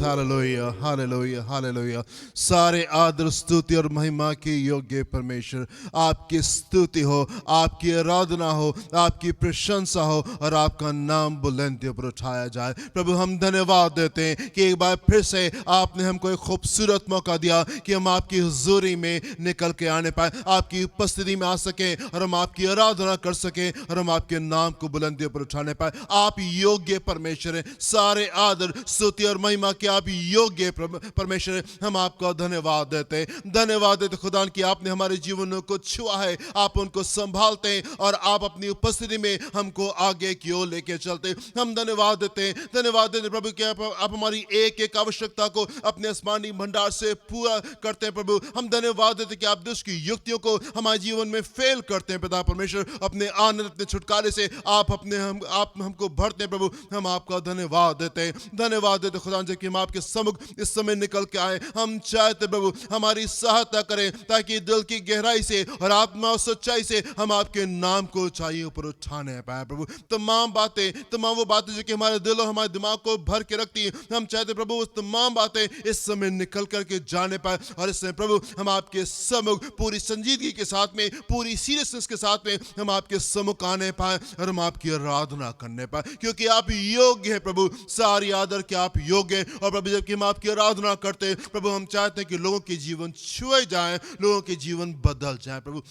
Hallelujah hallelujah hallelujah. सारे आदर स्तुति और महिमा के योग्य परमेश्वर, आपकी स्तुति हो, आपकी आराधना हो, आपकी प्रशंसा हो और आपका नाम बुलंदियों पर उठाया जाए। प्रभु हम धन्यवाद देते हैं कि एक बार फिर से आपने हमको एक खूबसूरत मौका दिया कि हम आपकी हुजूरी में निकल के आने पाए, आपकी उपस्थिति में आ सके और हम आपकी आराधना कर सके और हम आपके नाम को बुलंदियों पर उठाने पाए। आप योग्य परमेश्वर हैं, सारे आदर स्तुति और महिमा के आप योग्य परमेश्वर हैं। हम आपका धन्यवाद देते हैं, धन्यवाद देते खुदा कि आपने हमारे जीवनों को छुआ है, आप उनको संभालते हैं और आप अपनी उपस्थिति में हमको आगे की ओर लेके चलते हैं। हम धन्यवाद देते हैं, धन्यवाद देते प्रभु कि आप हमारी एक एक आवश्यकता को अपने आसमानी भंडार से पूरा करते हैं। प्रभु हम धन्यवाद देते कि आप दुष्ट की युक्तियों को हमारे जीवन में फेल करते हैं। पिता परमेश्वर अपने आनंद अपने छुटकारे से आप हमको भरते हैं। प्रभु हम आपका धन्यवाद देते हैं, धन्यवाद देते खुदा कि हम आपके सम्मुख इस समय निकल के आए। हम चाहते प्रभु हमारी सहायता करें ताकि दिल की गहराई से और आत्मा और सच्चाई से हम आपके नाम को ऊंचाइयों पर उठाने पाए। प्रभु तमाम वो बातें जो कि हमारे दिल और हमारे दिमाग को भर के रखती है, हम चाहते प्रभु उस तमाम बातें इस समय निकल करके जाने पाए और इस समय प्रभु हम आपके सम्मुख पूरी संजीदगी के साथ में, पूरी सीरियसनेस के साथ में हम आपके सम्मुख आने पाए और हम आपकी आराधना करने पाए, क्योंकि आप योग्य हैं प्रभु, सारी आदर के आप योग्य हैं। और प्रभु जबकि हम आपकी आराधना करते हैं प्रभु हम चाहते हैं कि लोगों के जीवन छुए जाएं, लोगों के जीवन बदल जाएं। प्रभु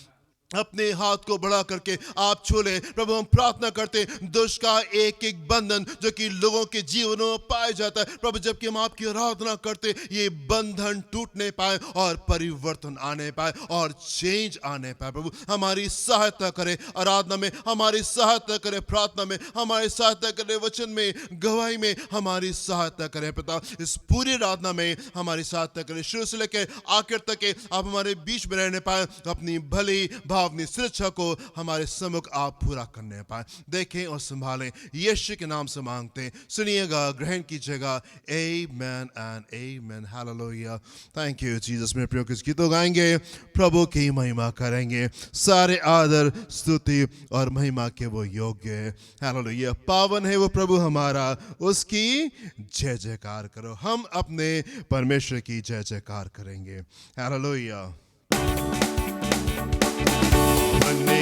अपने हाथ को बढ़ा करके आप छू लें। प्रभु हम प्रार्थना करते दुष्ट का एक एक बंधन जो कि लोगों के जीवनों में पाया जाता है, प्रभु जबकि हम आपकी आराधना करते ये बंधन टूटने पाए और परिवर्तन आने पाए और चेंज आने पाए। प्रभु हमारी सहायता करें आराधना में, हमारी सहायता करें प्रार्थना में, हमारी सहायता करें वचन में, गवाही में, हमारी सहायता करें पिता। इस पूरी आराधना में हमारी सहायता करें, शुरू से लेकर आखिर तक आप हमारे बीच में रहने पाए, अपनी भली अपनी सुरक्षा को हमारे सम्मुख आप पूरा करने पाए। देखें और संभालें, यीशु के नाम से मांगते हैं, सुनिएगा, ग्रहण कीजिएगा। Amen and amen. Hallelujah. Thank you Jesus. मेरे प्रिय कुछ गीतों गाएंगे, प्रभु की महिमा करेंगे। सारे आदर स्तुति और महिमा के वो योग्य है। हालेलुया। पावन है वो प्रभु हमारा, उसकी जय जयकार करो। हम अपने परमेश्वर की जय जयकार करेंगे। हालेलुया।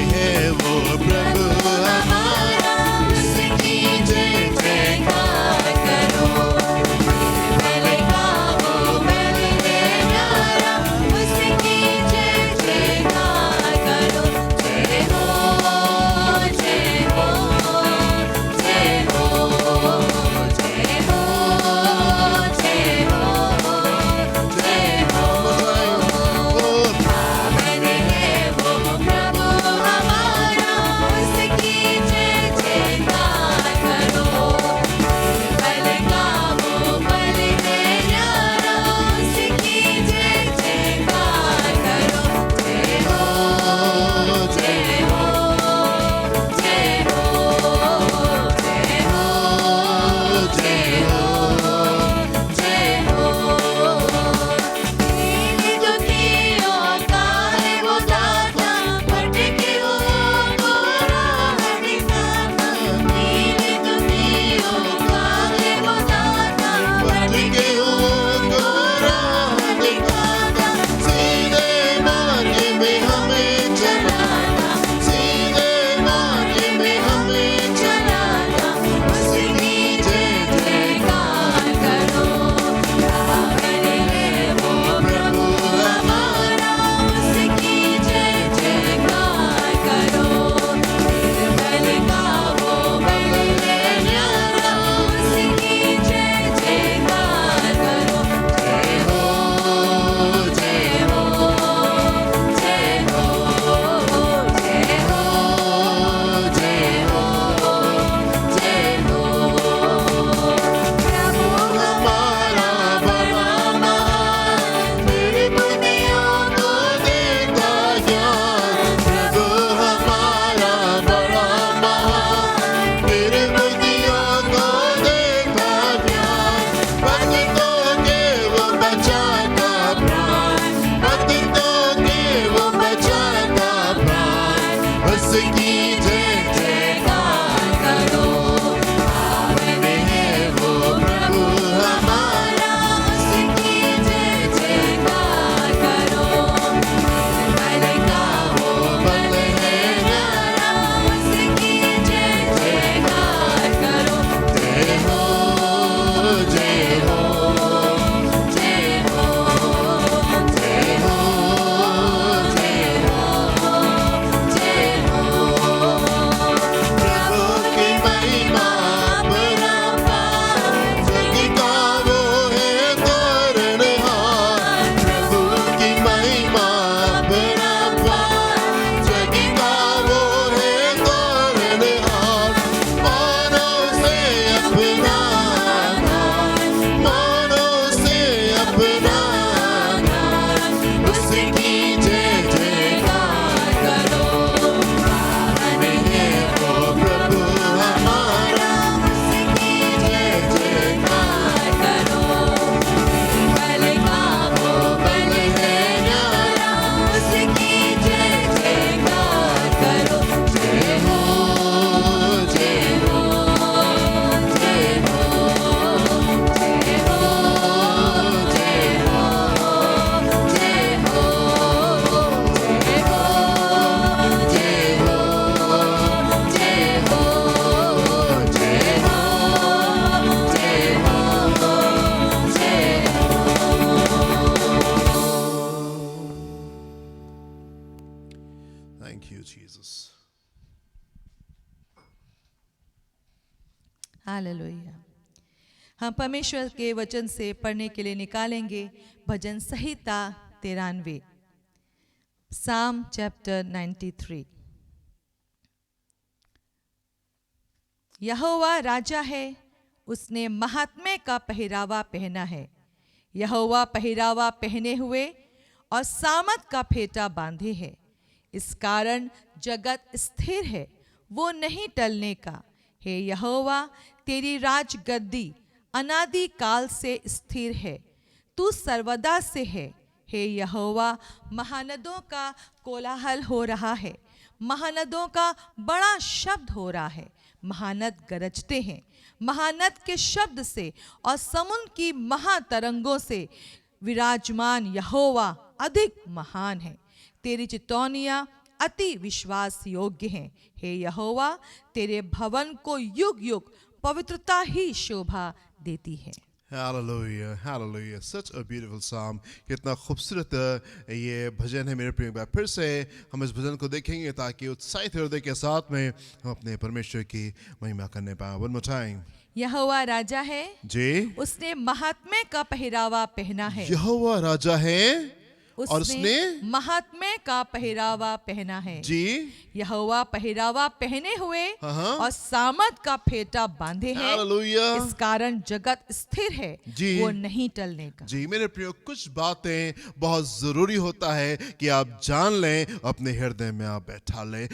है वो प्रभु हमारा, उसकी जय जयकार करो। भले का वो भले न्यारा, उसकी जय जयकार करो। जय हो जय हो जय हो जय हो जय हो जय हो। पावन है वो प्रभु हमारा, उसकी हालेलुया। हम परमेश्वर के वचन से पढ़ने के लिए निकालेंगे भजन संहिता 93, Psalm chapter 93। यहोवा राजा है, उसने महात्म्य का पहरावा पहना है। यहोवा पहरावा पहने हुए और सामत का फेटा बांधे है। इस कारण जगत स्थिर है, वो नहीं टलने का। हे यहोवा, तेरी राजगद्दी अनादि काल से स्थिर है, तू सर्वदा से है। हे यहोवा, महानदों का कोलाहल हो रहा है, महानदों का बड़ा शब्द हो रहा है। महानद गरजते हैं, महानद के शब्द से और समुद्र की महातरंगों से विराजमान यहोवा अधिक महान है। तेरी चितौनियाँ अति विश्वास योग्य हैं। हे यहोवा, तेरे भवन को युग युग पवित्रता ही शोभा देती है। Hallelujah, hallelujah. Such a beautiful psalm. कितना खूबसूरत ये भजन है मेरे प्रिय भाई। फिर से हम इस भजन को देखेंगे ताकि उत्साहित हृदय के साथ में हम अपने परमेश्वर की महिमा करने पाए। One more time. यहोवा राजा है, जी, उसने महात्म्य का पहरावा पहना है। यहोवा राजा है और उसने महात्म्य का पहरावा पहना है। जी, यहोवा पहरावा पहने हुए हाँ। और सामत का फेटा बांधे हैं। हालेलुया। इस कारण जगत स्थिर है, जी। वो नहीं टलने का। जी मेरे प्रियो, कुछ बातें बहुत जरूरी होता है कि आप जान लें, अपने हृदय में आप बैठा लें।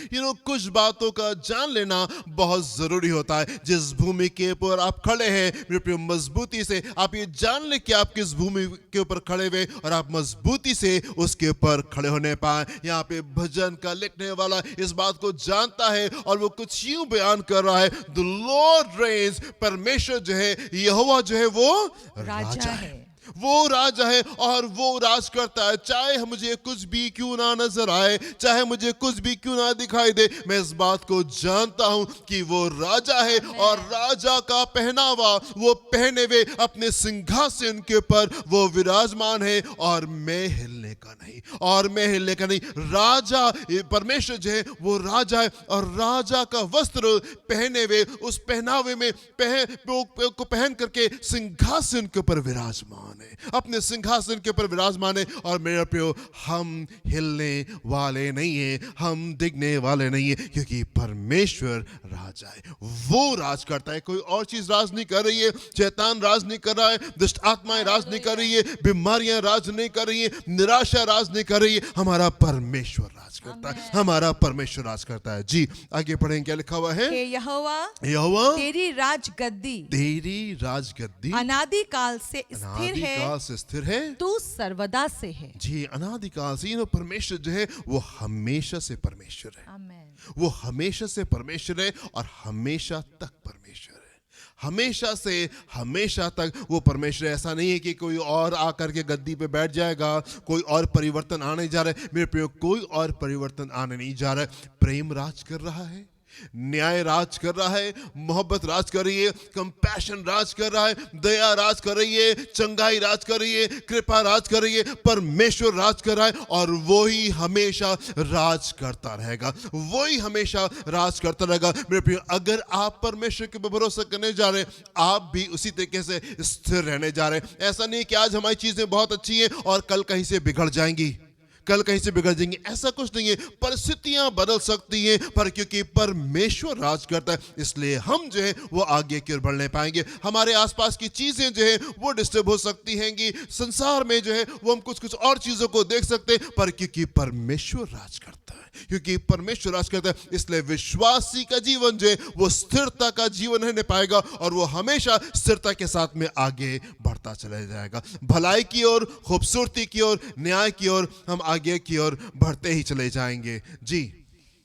कुछ बातों का जान लेना बहुत जरूरी होता है। जिस भूमि के ऊपर आप खड़े हैं मेरे प्रियो, मजबूती से आप ये जान लें कि आप किस भूमि के ऊपर खड़े हुए और आप मजबूती से उसके ऊपर खड़े होने पाए। यहाँ पे भजन का लिखने वाला इस बात को जानता है और वो कुछ यूं बयान कर रहा है, द लॉर्ड रेन्स, परमेश्वर जो है, यहोवा जो है वो राजा है। वो राजा है और वो राज करता है। चाहे मुझे कुछ भी क्यों ना नजर आए, चाहे मुझे कुछ भी क्यों ना दिखाई दे, मैं इस बात को जानता हूं कि वो राजा है और राजा का पहनावा वो पहने हुए अपने सिंहासन के ऊपर वो विराजमान है और मैं हिलने का नहीं, और मैं हिलने का नहीं। राजा परमेश्वर जो है वो राजा है और राजा का वस्त्र पहने हुए उस पहनावे में को पहन करके सिंहासन के ऊपर विराजमान है, अपने सिंहासन के ऊपर विराजमान है। और मेरे प्रियो, हम हिलने वाले नहीं है, हम डिगने वाले नहीं है, क्योंकि परमेश्वर राजा है। वो राज करता है, कोई और चीज राज नहीं कर रही है। शैतान राज नहीं कर रहा है, दुष्ट आत्माएं राज नहीं कर रही है, बीमारियां राज नहीं कर रही है, निराशा राज नहीं कर रही है। हमारा परमेश्वर राज करता है, हमारा परमेश्वर राज करता है। जी आगे पढ़ें, क्या लिखा हुआ है? हे यहोवा, यहोवा, तेरी राजगद्दी राजगद्दी अनादि काल से स्थिर है, काल से स्थिर है, तू सर्वदा से है। जी अनादिकाल से परमेश्वर जो है वो हमेशा से परमेश्वर है। आमेन। वो हमेशा से परमेश्वर है और हमेशा तक परमेश्वर है। हमेशा से हमेशा तक वो परमेश्वर। ऐसा नहीं है कि कोई और आकर के गद्दी पे बैठ जाएगा, कोई और परिवर्तन आने जा रहा है। मेरे प्रियो, कोई और परिवर्तन आने नहीं जा रहा है। प्रेम राज कर रहा है, न्याय राज कर रहा है, मोहब्बत राज कर रही है, कंपैशन राज कर रहा है, दया राज कर रही है, चंगाई राज कर रही है, कृपा राज कर रही है। परमेश्वर राज कर रहा है और वो ही हमेशा राज करता रहेगा, वो ही हमेशा राज करता रहेगा। मेरे प्रिय, अगर आप परमेश्वर के ऊपर भरोसा करने जा रहे हैं, आप भी उसी तरीके से स्थिर रहने जा रहे हैं। ऐसा नहीं कि आज हमारी चीजें बहुत अच्छी हैं और कल कहीं से बिगड़ जाएंगी, कल कहीं से बिगड़ जाएंगे, ऐसा कुछ नहीं है। परिस्थितियां बदल सकती हैं, पर क्योंकि परमेश्वर राज करता है, इसलिए हम जो है वो आगे की ओर बढ़ नहीं पाएंगे। हमारे आसपास की चीजें जो है वो डिस्टर्ब हो सकती हैंगी, संसार में जो है वो हम कुछ और चीजों को देख सकते हैं, पर क्योंकि परमेश्वर राज करता है, क्योंकि परमेश्वर राज करता है, इसलिए विश्वासी का जीवन जो है वो स्थिरता का जीवन रहने पाएगा और वो हमेशा स्थिरता के साथ में आगे बढ़ता चला जाएगा। भलाई की ओर, खूबसूरती की ओर, न्याय की ओर हम आगे की ओर बढ़ते ही चले जाएंगे। जी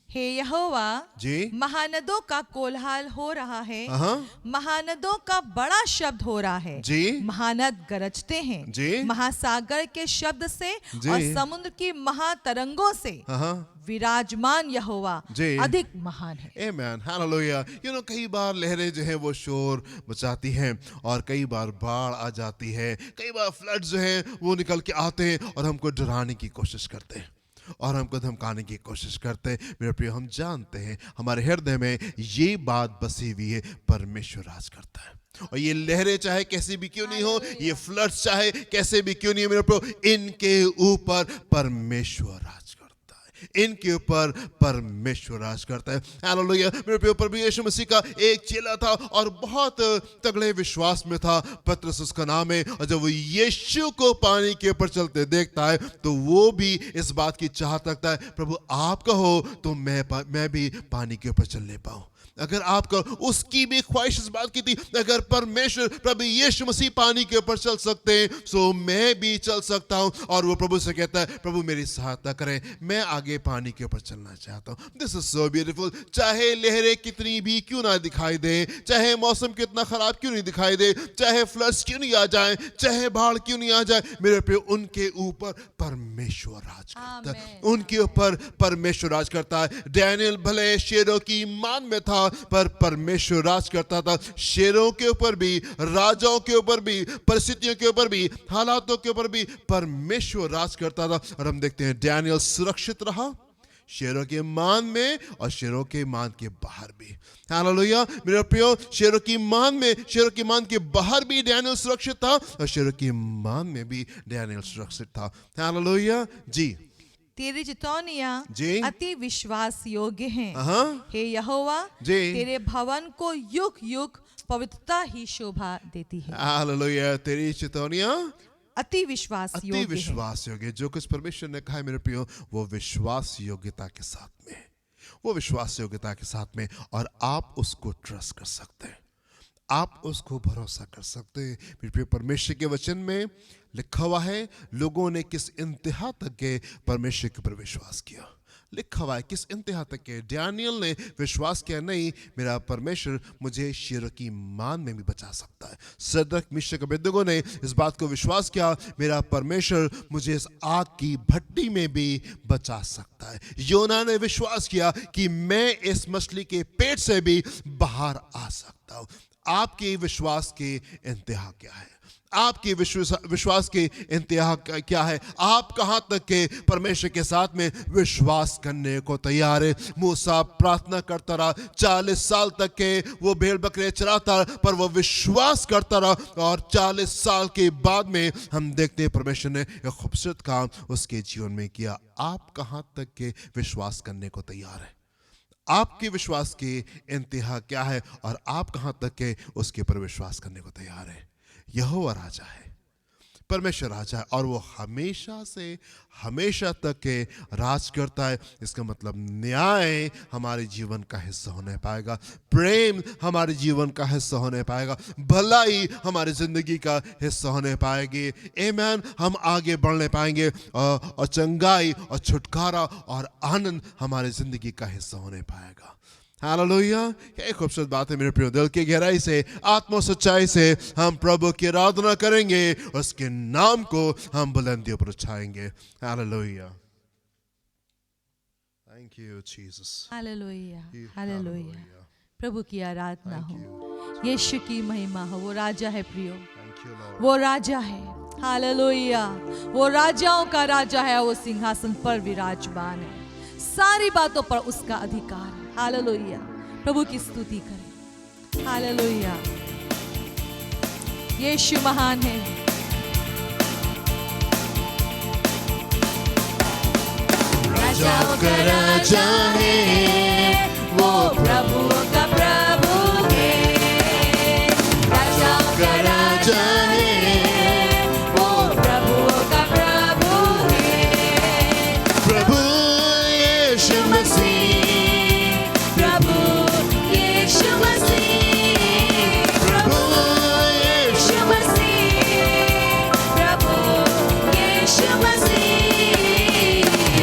हे यहोवा, जी महानदों का कोलाहल हो रहा है, हाँ। महानदों का बड़ा शब्द हो रहा है। जी महानद गरजते हैं जी महासागर के शब्द से जी और समुद्र की महातरंगों से हाँ। विराजमान यहोवा जी अधिक महान है। आमेन, हालेलुया। कई बार लहरें जो है वो शोर मचाती हैं और कई बार बाढ़ आ जाती है, कई बार फ्लड जो है वो निकल के आते हैं और हमको डराने की कोशिश करते हैं। और हमको धमकाने की कोशिश करते हैं। मेरे प्रिय, हम जानते हैं हमारे हृदय में ये बात बसी हुई है, परमेश्वर राज करता है। और ये लहरें चाहे कैसी भी क्यों नहीं हो, ये फ्लड्स चाहे कैसे भी क्यों नहीं हो, मेरे प्रिय, इनके ऊपर परमेश्वर राज करता है, इनके ऊपर परमेश्वर राज करता है। हालेलुया। मेरे प्रिय, प्रभु यीशु मसीह का एक चेला था और बहुत तगड़े विश्वास में था, पतरस उसका नाम है। और जब वो यीशु को पानी के ऊपर चलते देखता है तो वो भी इस बात की चाहत रखता है, प्रभु आप कहो तो मैं भी पानी के ऊपर चलने पाऊं। अगर आपका, उसकी भी ख्वाहिश इस बात की थी, अगर परमेश्वर प्रभु यीशु मसीह पानी के ऊपर चल सकते हैं सो मैं भी चल सकता हूं। और वो प्रभु से कहता है, प्रभु मेरी सहायता करें, मैं आगे पानी के ऊपर चलना चाहता हूं। This is so beautiful. चाहे लहरें कितनी भी क्यों ना दिखाई दे, चाहे मौसम कितना खराब क्यों नहीं दिखाई दे, चाहे फ्लड्स क्यों नहीं आ जाए, चाहे बाढ़ क्यों नहीं आ जाए, मेरे पे उनके ऊपर परमेश्वर राज करता है, उनके ऊपर परमेश्वर राज करता है। डैनियल भले शेरों की मान में था पर परमेश्वर राज करता था। शेरों के ऊपर भी, राजाओं के ऊपर भी, परिस्थितियों के ऊपर भी, हालातों के ऊपर भी परमेश्वर राज करता था। और हम देखते हैं डैनियल सुरक्षित रहा शेरों के मान में और शेरों के मान के बाहर भी। हालेलुया। मेरे प्रियो, शेरों की मान में, शेरों की मान के बाहर भी डैनियल सुरक्षित था और शेरों की मान में भी डैनियल सुरक्षित था। हालेलुया। जी, तेरी चितौनियां जी। अति विश्वास योग्य हैं। हाँ हे यहोवा, जी। तेरे भवन को युग युग पवित्रता ही शोभा देती है। हालेलुया। तेरी चितौनियां अति विश्वास अति योग्य है। विश्वास योग्य। जो कुछ परमेश्वर ने कहा है मेरे प्रियो, वो विश्वास योग्यता के साथ में, वो विश्वास योग्यता के साथ में, और आप उसको ट्रस्ट कर सकते हैं, आप उसको भरोसा कर सकते हैं। मेरे प्रिय, परमेश्वर के वचन में लिखा हुआ है लोगों ने किस इंतहा तक के परमेश्वर के ऊपर विश्वास किया। लिखा हुआ है किस इंतहा तक के। डैनियल ने विश्वास किया, नहीं मेरा परमेश्वर मुझे शेरों की मान में भी बचा सकता है। सदरक मिशक अबेदगो ने इस बात को विश्वास किया, मेरा परमेश्वर मुझे इस आग की भट्टी में भी बचा सकता है। योना ने विश्वास किया कि मैं इस मछली के पेट से भी बाहर आ सकता हूं। आपके विश्वास के इंतहा क्या है? आपके विश्वास के इंतहा क्या है? आप कहां तक के परमेश्वर के साथ में विश्वास करने को तैयार है? मूसा प्रार्थना करता रहा, 40 साल तक के वो भेड़ बकरे चराता रहा, पर वो विश्वास करता रहा। और 40 साल के बाद में हम देखते हैं परमेश्वर ने एक खूबसूरत काम उसके जीवन में किया। आप कहां तक के विश्वास करने को तैयार है? आपके विश्वास के इंतहा क्या है और आप कहां तक के उसके ऊपर विश्वास करने को तैयार है? यहोवा राजा है, परमेश्वर राजा है, और वो हमेशा से हमेशा तक के राज करता है। इसका मतलब न्याय हमारे जीवन का हिस्सा होने पाएगा, प्रेम हमारे जीवन का हिस्सा होने पाएगा, भलाई हमारी जिंदगी का हिस्सा होने पाएगी। आमीन। हम आगे बढ़ने पाएंगे और चंगाई और छुटकारा और आनंद हमारे जिंदगी का हिस्सा होने पाएगा। हालेलुया। क्या एक खूबसूरत बात है मेरे प्रिय। दिल की गहराई से, आत्मा सच्चाई से हम प्रभु की आराधना करेंगे, उसके नाम को हम बुलंदियों पर उठाएंगे। Hallelujah. Thank you Jesus. Hallelujah, hallelujah. प्रभु की आराधना हो, यीशु की महिमा हो। वो राजा है प्रियो, वो राजा है। हालेलुया। वो राजाओं का राजा है, वो सिंहासन पर विराजमान है, सारी बातों पर उसका अधिकार है। हालेलुया। प्रभु की स्तुति करें। हालेलुया। यीशु महान है। राजाओं का राजा है, वो प्रभुओं का प्रभु है। राजाओं का राजा है, वो प्रभुओं का प्रभु है। प्रभु यीशु मसीह,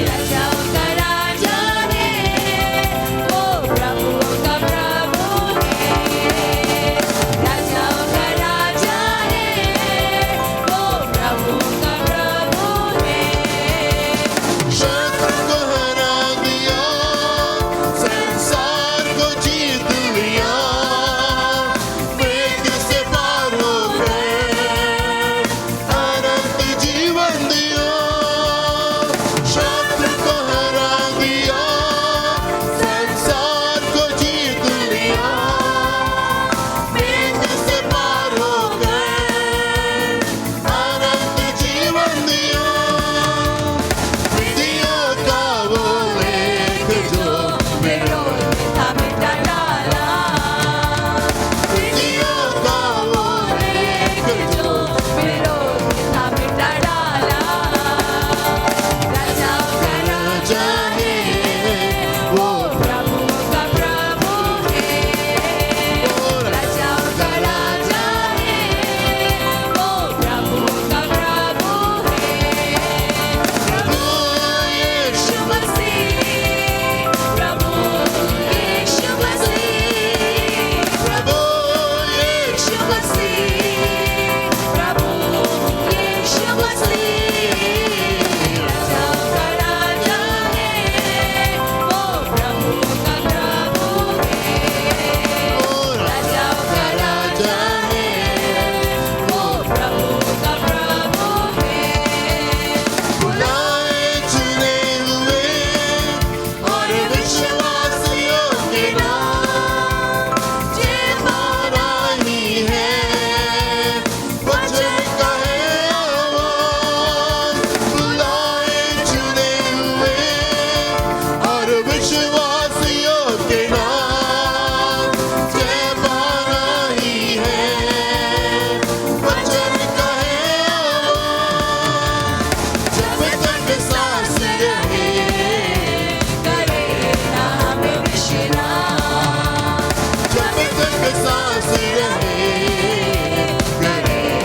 राजाओं का राजा है, वो बस रहे करे।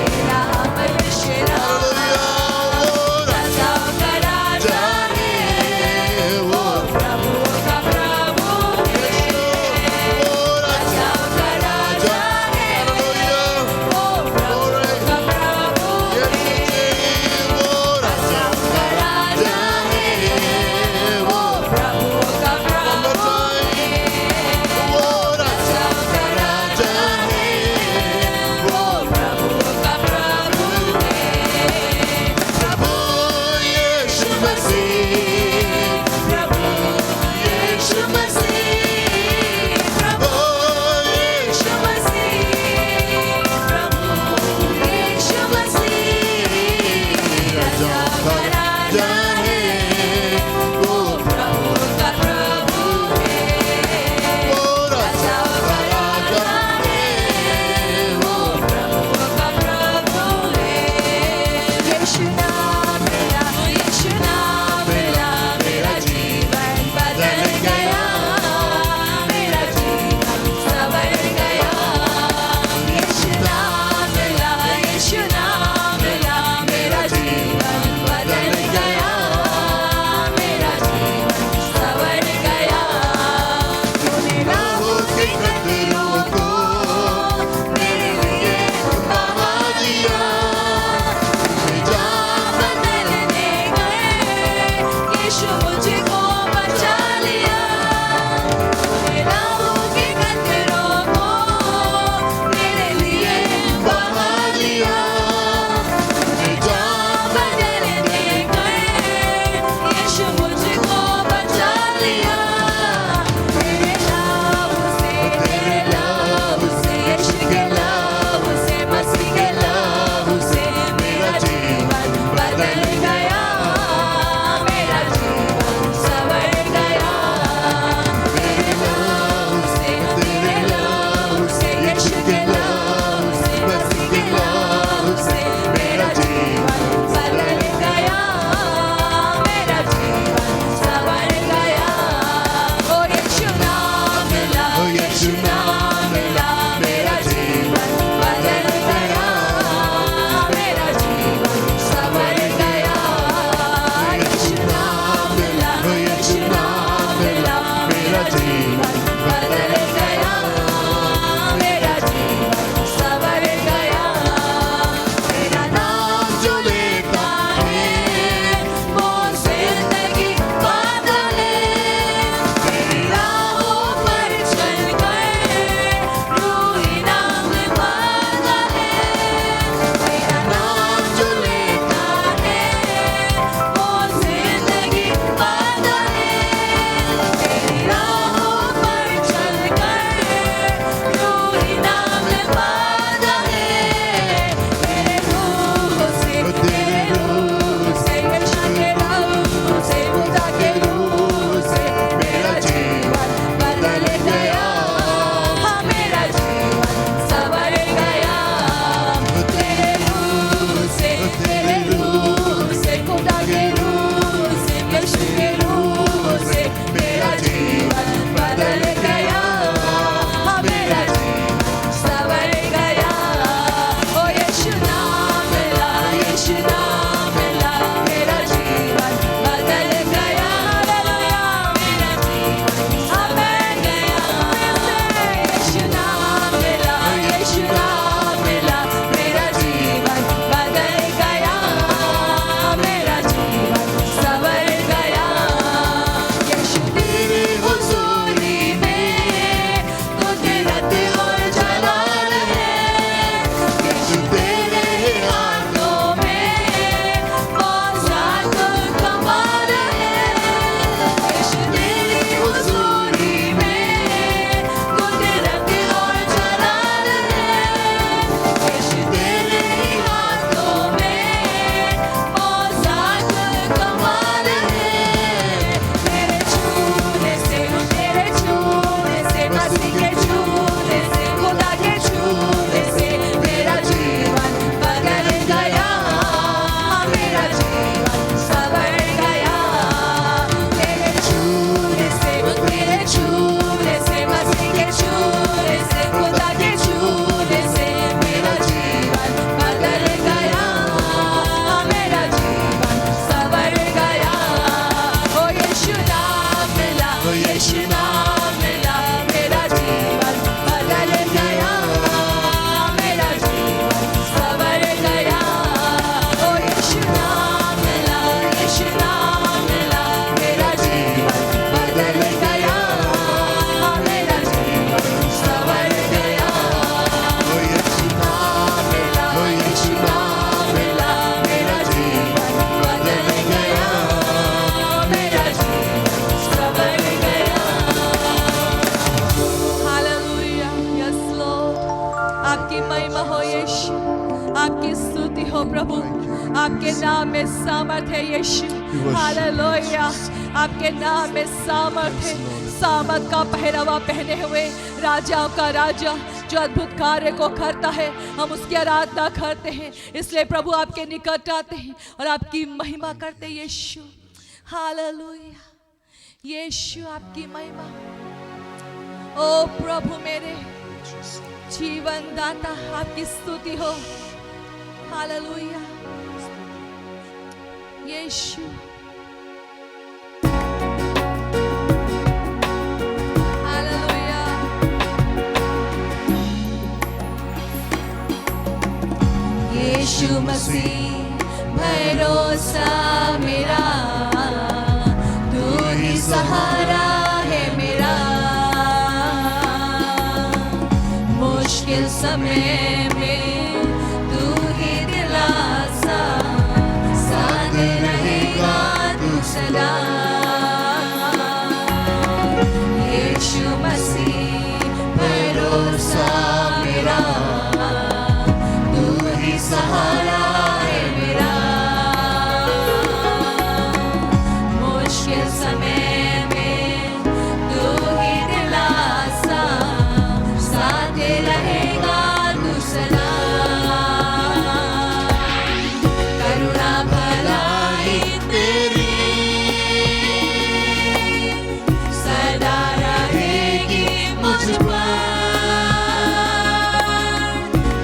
महिमा हो यीशु, आपकी स्तुति हो प्रभु, आपके नाम में सामर्थ है यीशु, हालेलुया, आपके नाम में सामर्थ है। सामर्थ का पहरावा पहने हुए राजाओं का राजा जो अद्भुत कार्य को करता है, हम उसकी आराधना करते हैं, इसलिए प्रभु आपके निकट आते हैं और आपकी महिमा करते हैं यीशु, हालेलुया, यीशु आपकी महिमा। ओ प्रभु मेरे जीवन दाता, आपकी स्तुति हो, हालेलुया, यीशु, हालेलुया। यीशु मसीह भरोसा मेरा, तू ही सहारा है मेरा, मुश्किल समय में तू ही दिलासा, साथ रहेगा तू सदा। यीशु मसीह भरोसा मेरा, तू ही सहारा है मेरा, मुश्किल समय में तू ही दिलासा, साथ रहेगा तू सदा। करुणा भलाई तेरी सदा रहेगी मुझ पर,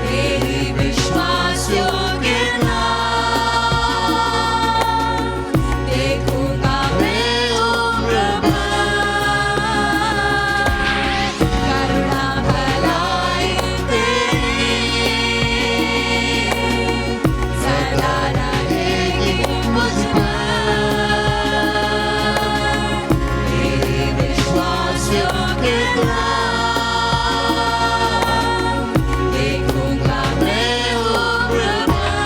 तेरी विश्वास योग्यता देखूंगा मैं उम्र भर। करुणा भलाई तेरी सदा रहेगी मुझ पर, तेरी विश्वास योग्यता देखूंगा मैं उम्र भर।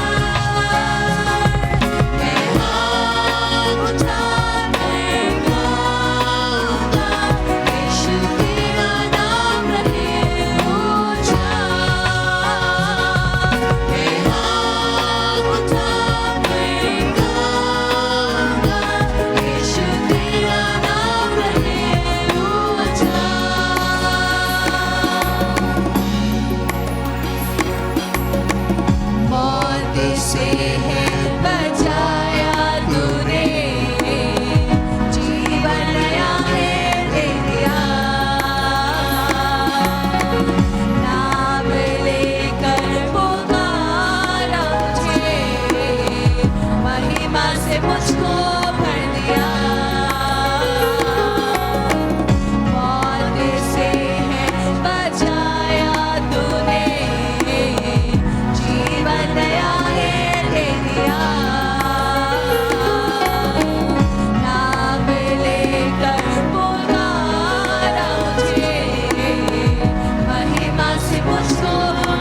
मैं हाथ उठाकर गाऊंगा, यीशु तेरा नाम रहे ऊंचा। मैं हाथ उठाकर गाऊंगा, यीशु तेरा नाम रहे ऊंचा। मौत से है बचाया तूने, जीवन नया है दे दिया। नाम लेकर पुकारा मुझे, महिमा से मुझको भर दिया। मौत से है बचाया तूने, जीवन नया है दे दिया। नाम लेकर पुकारा मुझे, महिमा से मुझको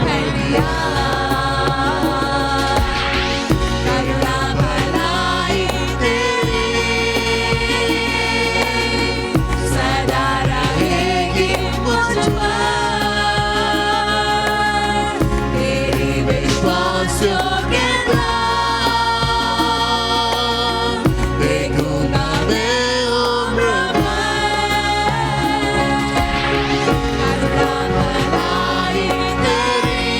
भर दिया। करुणा भलाई तेरी सदा रहेगी मुझ पर, तेरी विश्वास योग्यता देखूंगा मैं उम्र भर। करुणा भलाई तेरी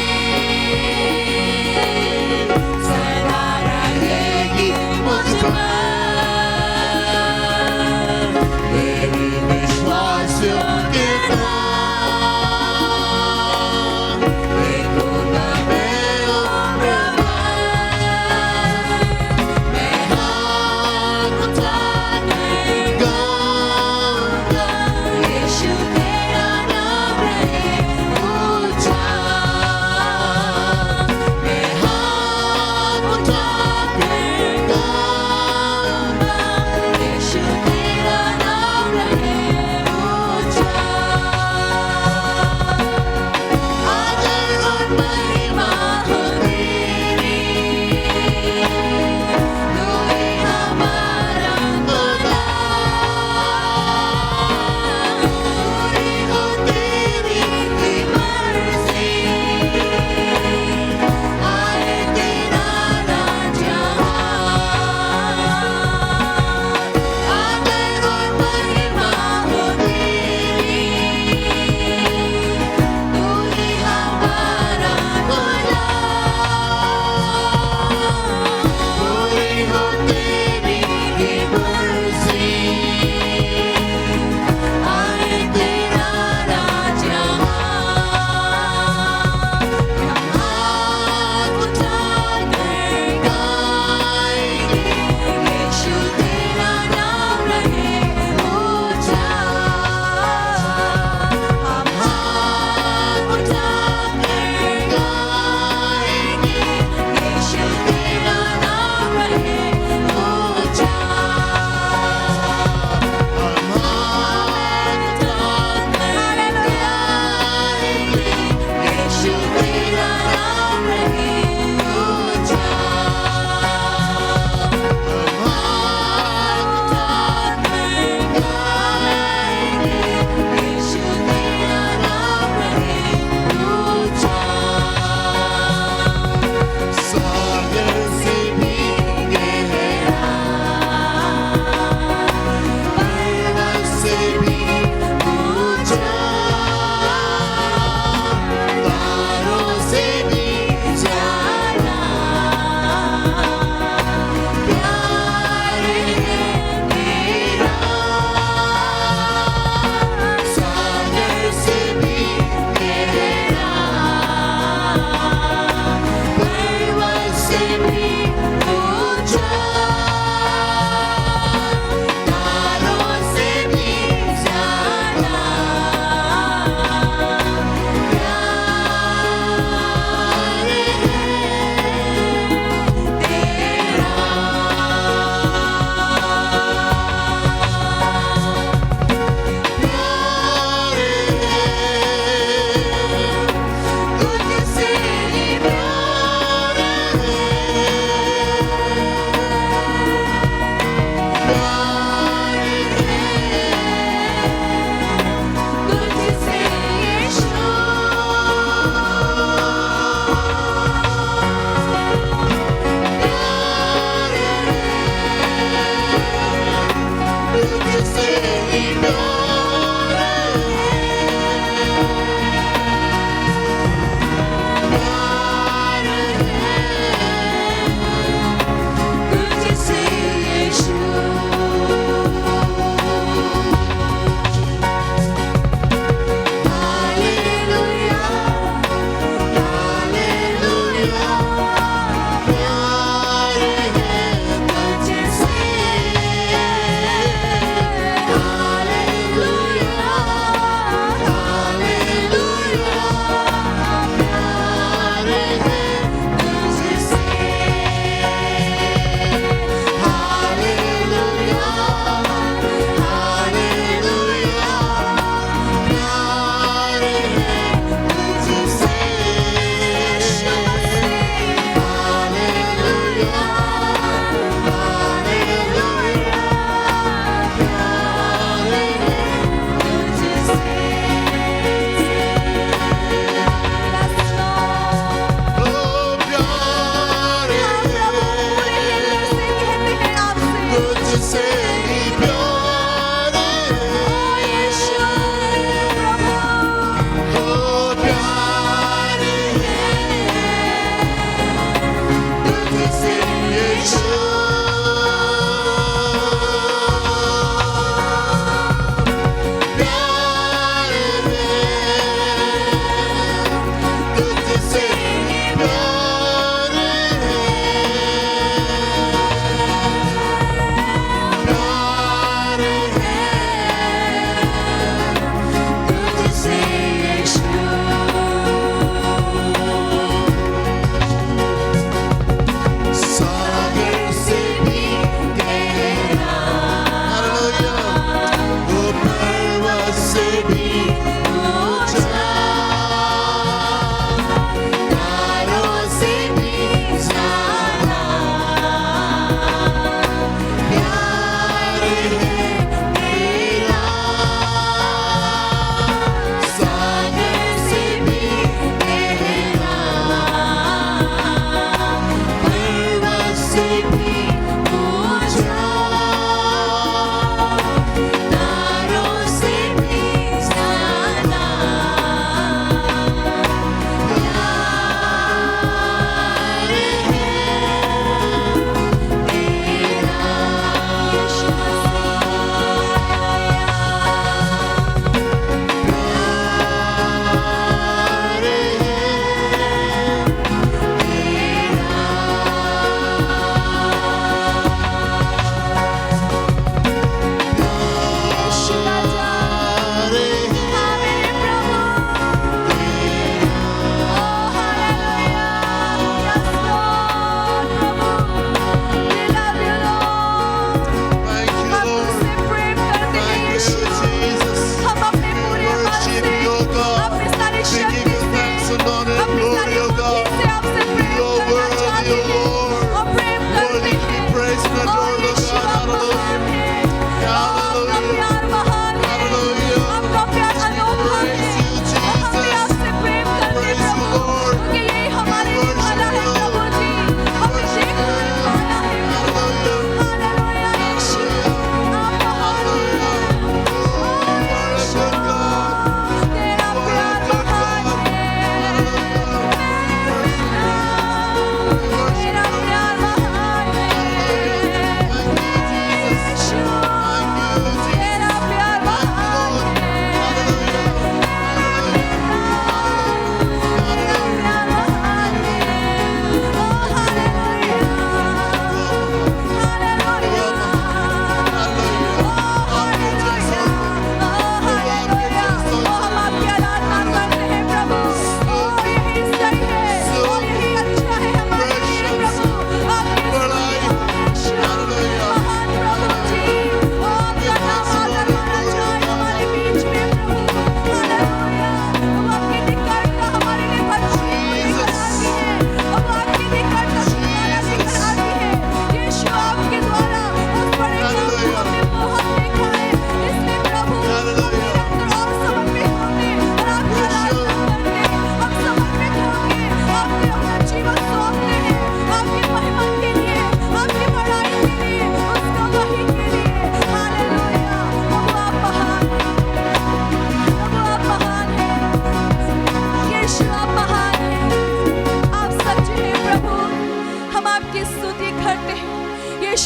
सदा रहेगी मुझ पर, तेरी विश्वास योग्यता देखूंगा मैं उम्र भर।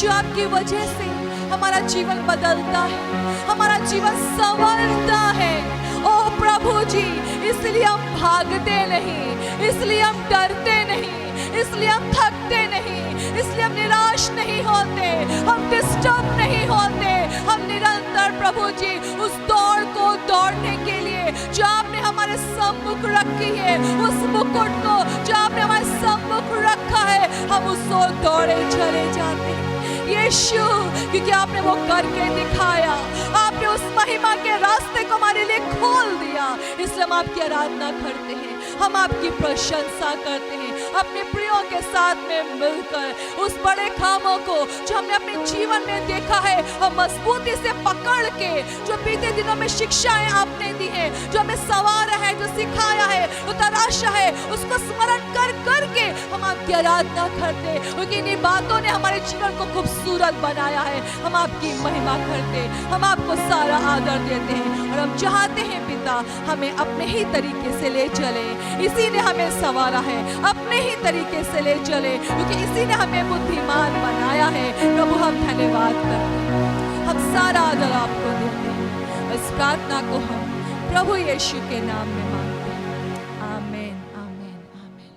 यीशु आपकी वजह से हमारा जीवन बदलता है, हमारा जीवन संवरता है। ओ प्रभु जी, इसलिए हम भागते नहीं, इसलिए हम डरते नहीं, इसलिए हम थकते नहीं, इसलिए हम निराश नहीं होते, हम डिस्टर्ब नहीं होते। हम निरंतर प्रभु जी उस दौड़ को दौड़ने के लिए जो आपने हमारे सम्मुख रखी है, उस मुकुट को जो आपने हमारे सम्मुख रखा है, हम उस ओर दौड़े चले जाते हैं यीशु, क्योंकि आपने वो करके दिखाया, आपने उस महिमा के रास्ते को हमारे लिए खोल दिया। इसलिए हम आपकी आराधना करते हैं, हम आपकी प्रशंसा करते हैं, अपने प्रियों के साथ में मिलकर उस बड़े कामों को जो हमने अपने जीवन में देखा है, हम मजबूती से पकड़ के, जो बीते दिनों में शिक्षाएं आपने दी हैं, जो हमें सवारा है, जो सिखाया है, जो तराशा है, उसको स्मरण कर करके हम आपकी आराधना करते, क्योंकि इन्हीं बातों ने हमारे जीवन को खूबसूरत बनाया है। हम आपकी महिमा करते, हम आपको सारा आदर देते हैं और हम चाहते हैं पिता हमें अपने ही तरीके से ले चले। इसी ने हमें सवारा है, अपने ही तरीके से ले चले, क्योंकि इसी ने हमें बुद्धिमान बनाया है। प्रभु हम धन्यवाद करते हैं, हम सारा आदर आपको देते हैं। इस प्रार्थना को हम प्रभु यीशु के नाम में मांगते हैं। आमीन, आमीन, आमीन।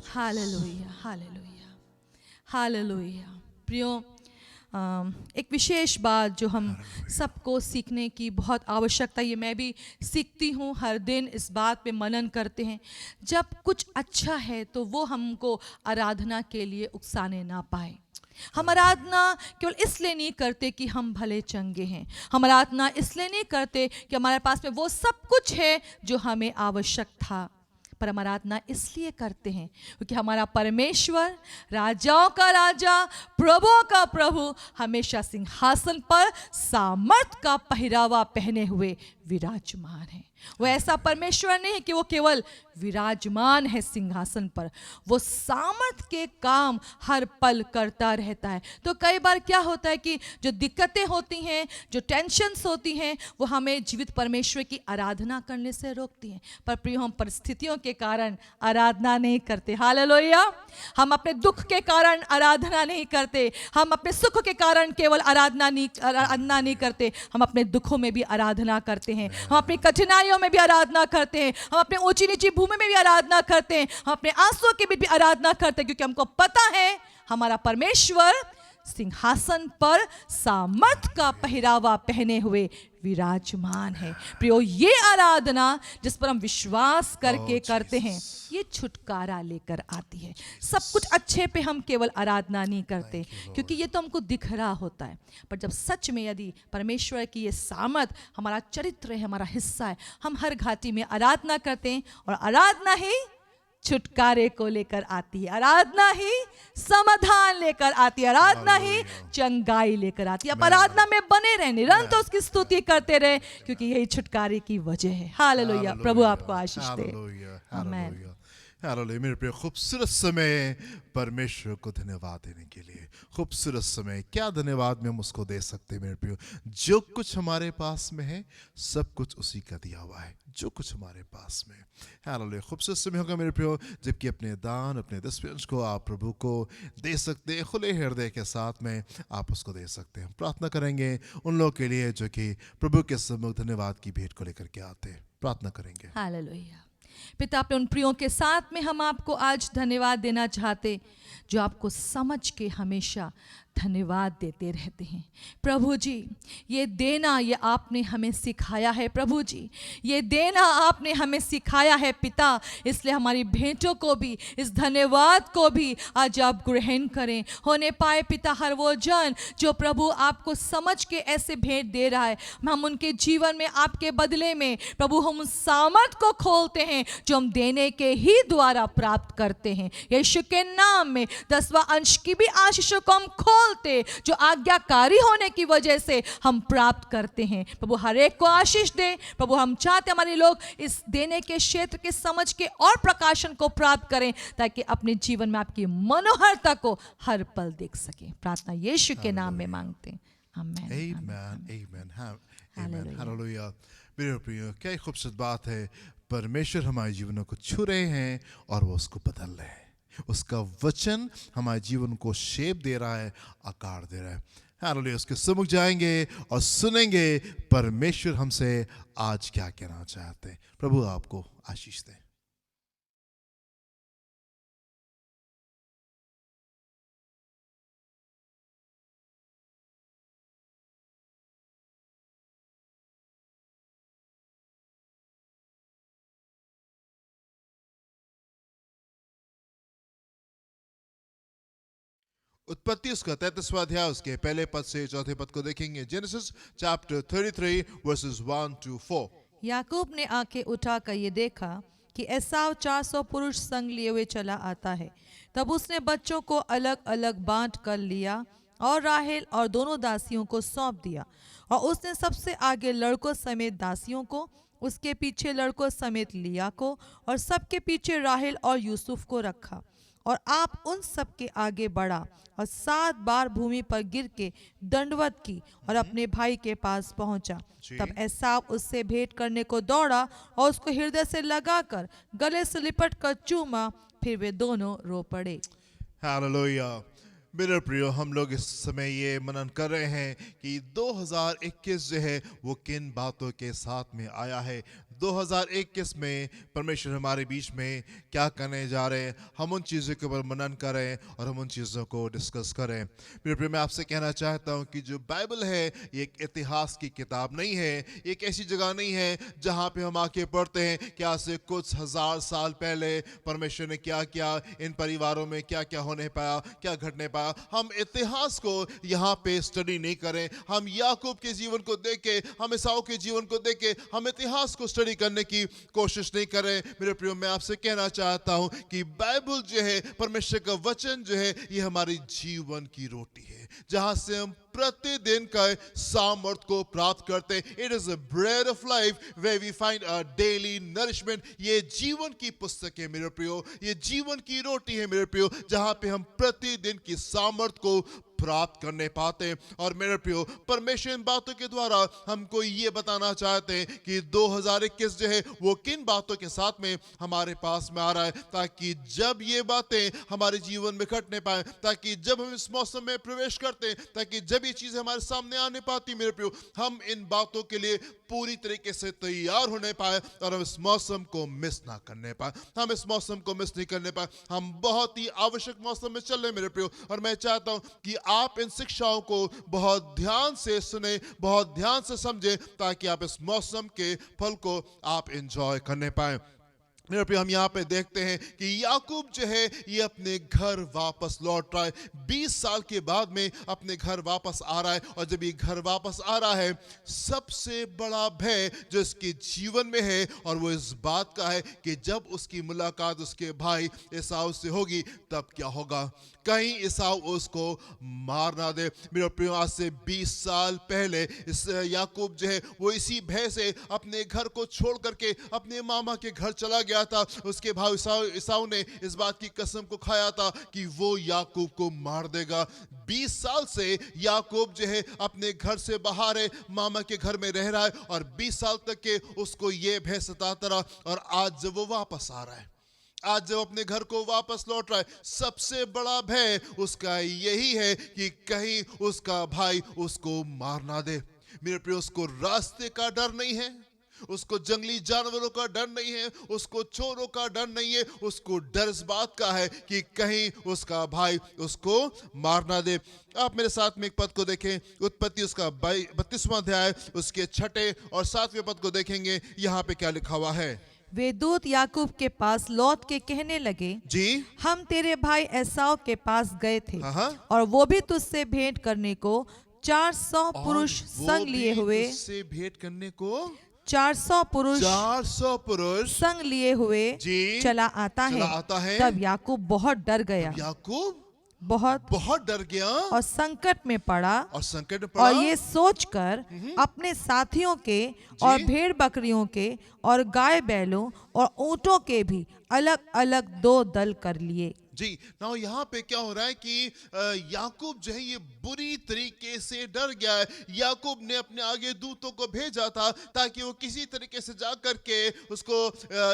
Hallelujah, hallelujah, hallelujah. प्रियो, एक विशेष बात जो हम सबको सीखने की बहुत आवश्यकता, ये मैं भी सीखती हूँ, हर दिन इस बात पे मनन करते हैं। जब कुछ अच्छा है तो वो हमको आराधना के लिए उकसाने ना पाए। हम आराधना केवल इसलिए नहीं करते कि हम भले चंगे हैं, हम आराधना इसलिए नहीं करते कि हमारे पास में वो सब कुछ है जो हमें आवश्यक था, पर हम आराधना इसलिए करते हैं क्योंकि हमारा परमेश्वर राजाओं का राजा, प्रभुओं का प्रभु, हमेशा सिंहासन पर सामर्थ का पहरावा पहने हुए विराजमान है। वो ऐसा परमेश्वर नहीं है कि वो केवल विराजमान है सिंहासन पर, वो सामर्थ के काम हर पल करता रहता है। तो कई बार क्या होता है कि जो दिक्कतें होती हैं, जो टेंशन्स होती हैं, वो हमें जीवित परमेश्वर की आराधना करने से रोकती हैं। पर प्रिय, हम परिस्थितियों के कारण आराधना नहीं करते। हालेलुया। हम अपने दुख के कारण आराधना नहीं करते, हम अपने सुख के कारण केवल आराधना नहीं करते, हम अपने दुखों में भी आराधना करते हैं, हम अपनी कठिनाइयों में भी आराधना करते हैं, हम अपने ऊंची नीची भूमि में भी आराधना करते हैं, हम अपने आंसुओं की भी आराधना करते हैं, क्योंकि हमको पता है हमारा परमेश्वर सिंहासन पर सामर्थ का पहरावा पहने हुए विराजमान है। प्रियो, ये आराधना जिस पर हम विश्वास करके करते हैं, ये छुटकारा लेकर आती है। सब कुछ अच्छे पे हम केवल आराधना नहीं करते क्योंकि ये तो हमको दिख रहा होता है, पर जब सच में यदि परमेश्वर की ये सामर्थ हमारा चरित्र है, हमारा हिस्सा है, हम हर घाटी में आराधना करते हैं और आराधना ही छुटकारे को लेकर आती है, आराधना ही समाधान लेकर आती है, आराधना ही चंगाई लेकर आती है। अब आराधना में बने रहे, निरंतर उसकी स्तुति करते रहे, क्योंकि यही छुटकारे की वजह है। हालेलुया। प्रभु आपको आशीष दे। आमीन। हालेलुया। मेरे प्रिय, खूबसूरत समय परमेश्वर को धन्यवाद देने के लिए। खूबसूरत समय, क्या धन्यवाद में हम उसको दे सकते हैं मेरे प्रिय। जो कुछ हमारे पास में है, सब कुछ उसी का दिया हुआ है, जो कुछ हमारे पास में। हालेलुया। खूबसूरत समय होगा मेरे प्रिय जबकि अपने दान, अपने दशमांश को आप प्रभु को दे सकते हैं, खुले हृदय के साथ में आप उसको दे सकते हैं। प्रार्थना करेंगे उन लोगों के लिए जो कि प्रभु के सम्मुख धन्यवाद की भेंट को लेकर के आते हैं। प्रार्थना करेंगे। हालेलुया। पिता, अपने उन प्रियों के साथ में हम आपको आज धन्यवाद देना चाहते जो आपको समझ के हमेशा धन्यवाद देते रहते हैं। प्रभु जी, ये देना ये आपने हमें सिखाया है। प्रभु जी, ये देना आपने हमें सिखाया है पिता, इसलिए हमारी भेंटों को भी, इस धन्यवाद को भी आज आप ग्रहण करें। होने पाए पिता हर वो जन जो प्रभु आपको समझ के ऐसे भेंट दे रहा है, हम उनके जीवन में आपके बदले में प्रभु हम उस सामर्थ को खोलते हैं जो हम देने के ही द्वारा प्राप्त करते हैं। यीशु के नाम में 10वां अंश की भी आशीषों को हम खोलते जो आज्ञाकारी होने की वजह से हम प्राप्त करते हैं। प्रभु हर एक को आशीष दे। प्रभु हम चाहते हमारे लोग इस देने के क्षेत्र के समझ के और प्रकाशन को प्राप्त करें ताकि अपने जीवन में आपकी मनोहरता को हर पल देख सकें। प्रार्थना यीशु के नाम में मांगते हैं। आमीन। आमीन। आमीन। हालेलुया। मेरे प्रिय, क्या खूबसूरत बात है, परमेश्वर हमारे जीवनों को छू रहे हैं और वो उसको बदल रहे हैं। उसका वचन हमारे जीवन को शेप दे रहा है, आकार दे रहा है। हालेलुया। उसके सम्मुख जाएंगे और सुनेंगे परमेश्वर हमसे आज क्या कहना चाहते हैं। प्रभु आपको आशीष दे। उत्पत्ति उसका 33वां अध्याय उसके पहले पद से चौथे पद को देखेंगे। Genesis chapter 33 versus 1 to 4। याकूब ने आंखें उठाकर ये देखा कि एसाव 400 पुरुष संग लिए हुए चला आता है। तब उसने बच्चों को अलग अलग बांट कर लिया और राहेल और दोनों दासियों को सौंप दिया। और उसने सबसे आगे लड़कों समेत दासियों को, उसके पीछे लड़कों समेत लिया को और सबके पीछे राहेल और यूसुफ को रखा। और आप उन सब के आगे बढ़ा और 7 बार भूमि पर गिर के दंडवत की और अपने भाई के पास पहुंचा। तब एसाव उससे भेंट करने को दौड़ा और उसको हृदय से लगाकर गले से लिपट कर चूमा। फिर वे दोनों रो पड़े। हालेलुया। मेरे प्रियो, हम लोग इस समय ये मनन कर रहे हैं कि 2021 जो है वो किन बातों के साथ में आया है। 2021 में परमेश्वर हमारे बीच में क्या करने जा रहे हैं, हम उन चीज़ों के ऊपर मनन करें और हम उन चीज़ों को डिस्कस करें। मेरे प्रिय, मैं आपसे कहना चाहता हूं कि जो बाइबल है ये एक इतिहास की किताब नहीं है, एक ऐसी जगह नहीं है जहां पे हम आके पढ़ते हैं कि आज से कुछ 1000 साल पहले परमेश्वर ने क्या किया, इन परिवारों में क्या क्या होने पाया, क्या घटने पाया। हम इतिहास को यहाँ पे स्टडी नहीं करें, हम याकूब के जीवन को देख के, हम एसाव के जीवन को देख के हम इतिहास को स्टडी करने की कोशिश नहीं करें। मेरे प्रियो, मैं आपसे कहना चाहता हूं कि बाइबल जो है, परमेश्वर का वचन जो है, ये हमारी जीवन की रोटी है, जहां से हम प्रतिदिन का सामर्थ को प्राप्त करते हैं। It is a bread of life where we find a daily nourishment. ये जीवन की पुस्तक है मेरे प्रियो, ये जीवन की रोटी है मेरे प्रियो, जहां पे हम प्रतिदिन की सामर्थ को प्राप्त करने पाते हैं। और मेरे प्रियो, परमेश्वर इन बातों के द्वारा हमको ये बताना चाहते हैं कि 2021 जो है वो किन बातों के साथ में हमारे पास में आ रहा है, ताकि जब ये बातें हमारे जीवन में घटने पाए, ताकि जब हम इस मौसम में प्रवेश करते हैं, ताकि जब ये चीजें हमारे सामने आने पाती, मेरे प्रियो, हम इन बातों के लिए पूरी तरीके से तैयार होने पाए और हम इस मौसम को मिस ना करने पाए। हम इस मौसम को मिस नहीं करने पाए। हम बहुत ही आवश्यक मौसम में चल रहे मेरे प्रियो, और मैं चाहता हूं कि आप इन शिक्षाओं को बहुत ध्यान से सुने, बहुत ध्यान से समझे, ताकि आप इस मौसम के फल को आप एंजॉय करने पाए। मेरे प्रिय, हम यहाँ पे देखते हैं कि याकूब जो है ये अपने घर वापस लौट रहा है। 20 साल के बाद में अपने घर वापस आ रहा है, और जब ये घर वापस आ रहा है, सबसे बड़ा भय जो इसके जीवन में है, और वो इस बात का है कि जब उसकी मुलाकात उसके भाई एसाव से होगी तब क्या होगा, कहीं एसाव उसको मार ना दे। मेरे प्रिय, आज से 20 साल पहले इस याकूब जो है वो इसी भय से अपने घर को छोड़ करके अपने मामा के घर चला गया था। उसके भाई एसाव ने इस बात की कसम को खाया था कि वो याकूब को मार देगा। 20 साल से याकूब जो है अपने घर से बाहर है, मामा के घर में रह रहा है, और 20 साल तक के उसको ये भय सताता रहा। और आज जब वो वापस आ रहा है, आज जब अपने घर को वापस लौट रहा है, सबसे बड़ा भय उसका यही है कि कहीं उसका भाई उसको मार ना दे। मेरे प्रिय, उसको रास्ते का डर नहीं है, उसको जंगली जानवरों का डर नहीं है, उसको चोरों का डर नहीं है, उसको डर इस बात का है कि कहीं उसका भाई उसको मार ना दे। आप मेरे साथ में एक पद को देखें, उत्पत्ति उसका 32वां अध्याय उसके 6 और 7वें पद को देखेंगे। यहाँ पे क्या लिखा हुआ है। वे दूत याकूब के पास लौट के कहने लगे, जी, हम तेरे भाई एसाव के पास गए थे, हाँ, और वो भी तुझसे भेंट करने को 400 पुरुष संग लिए हुए, से भेंट करने को 400 पुरुष संग लिए हुए जी चला आता है। तब याकूब बहुत डर गया, याकूब बहुत डर गया और संकट में पड़ा, और ये सोचकर अपने साथियों के और भेड़ बकरियों के और गाय बैलों और ऊंटों के भी अलग अलग 2 दल कर लिए। जी ना, यहाँ पे क्या हो रहा है कि याकूब जो है ये बुरी तरीके से डर गया है। याकूब ने अपने आगे दूतों को भेजा था ताकि वो किसी तरीके से जा करके उसको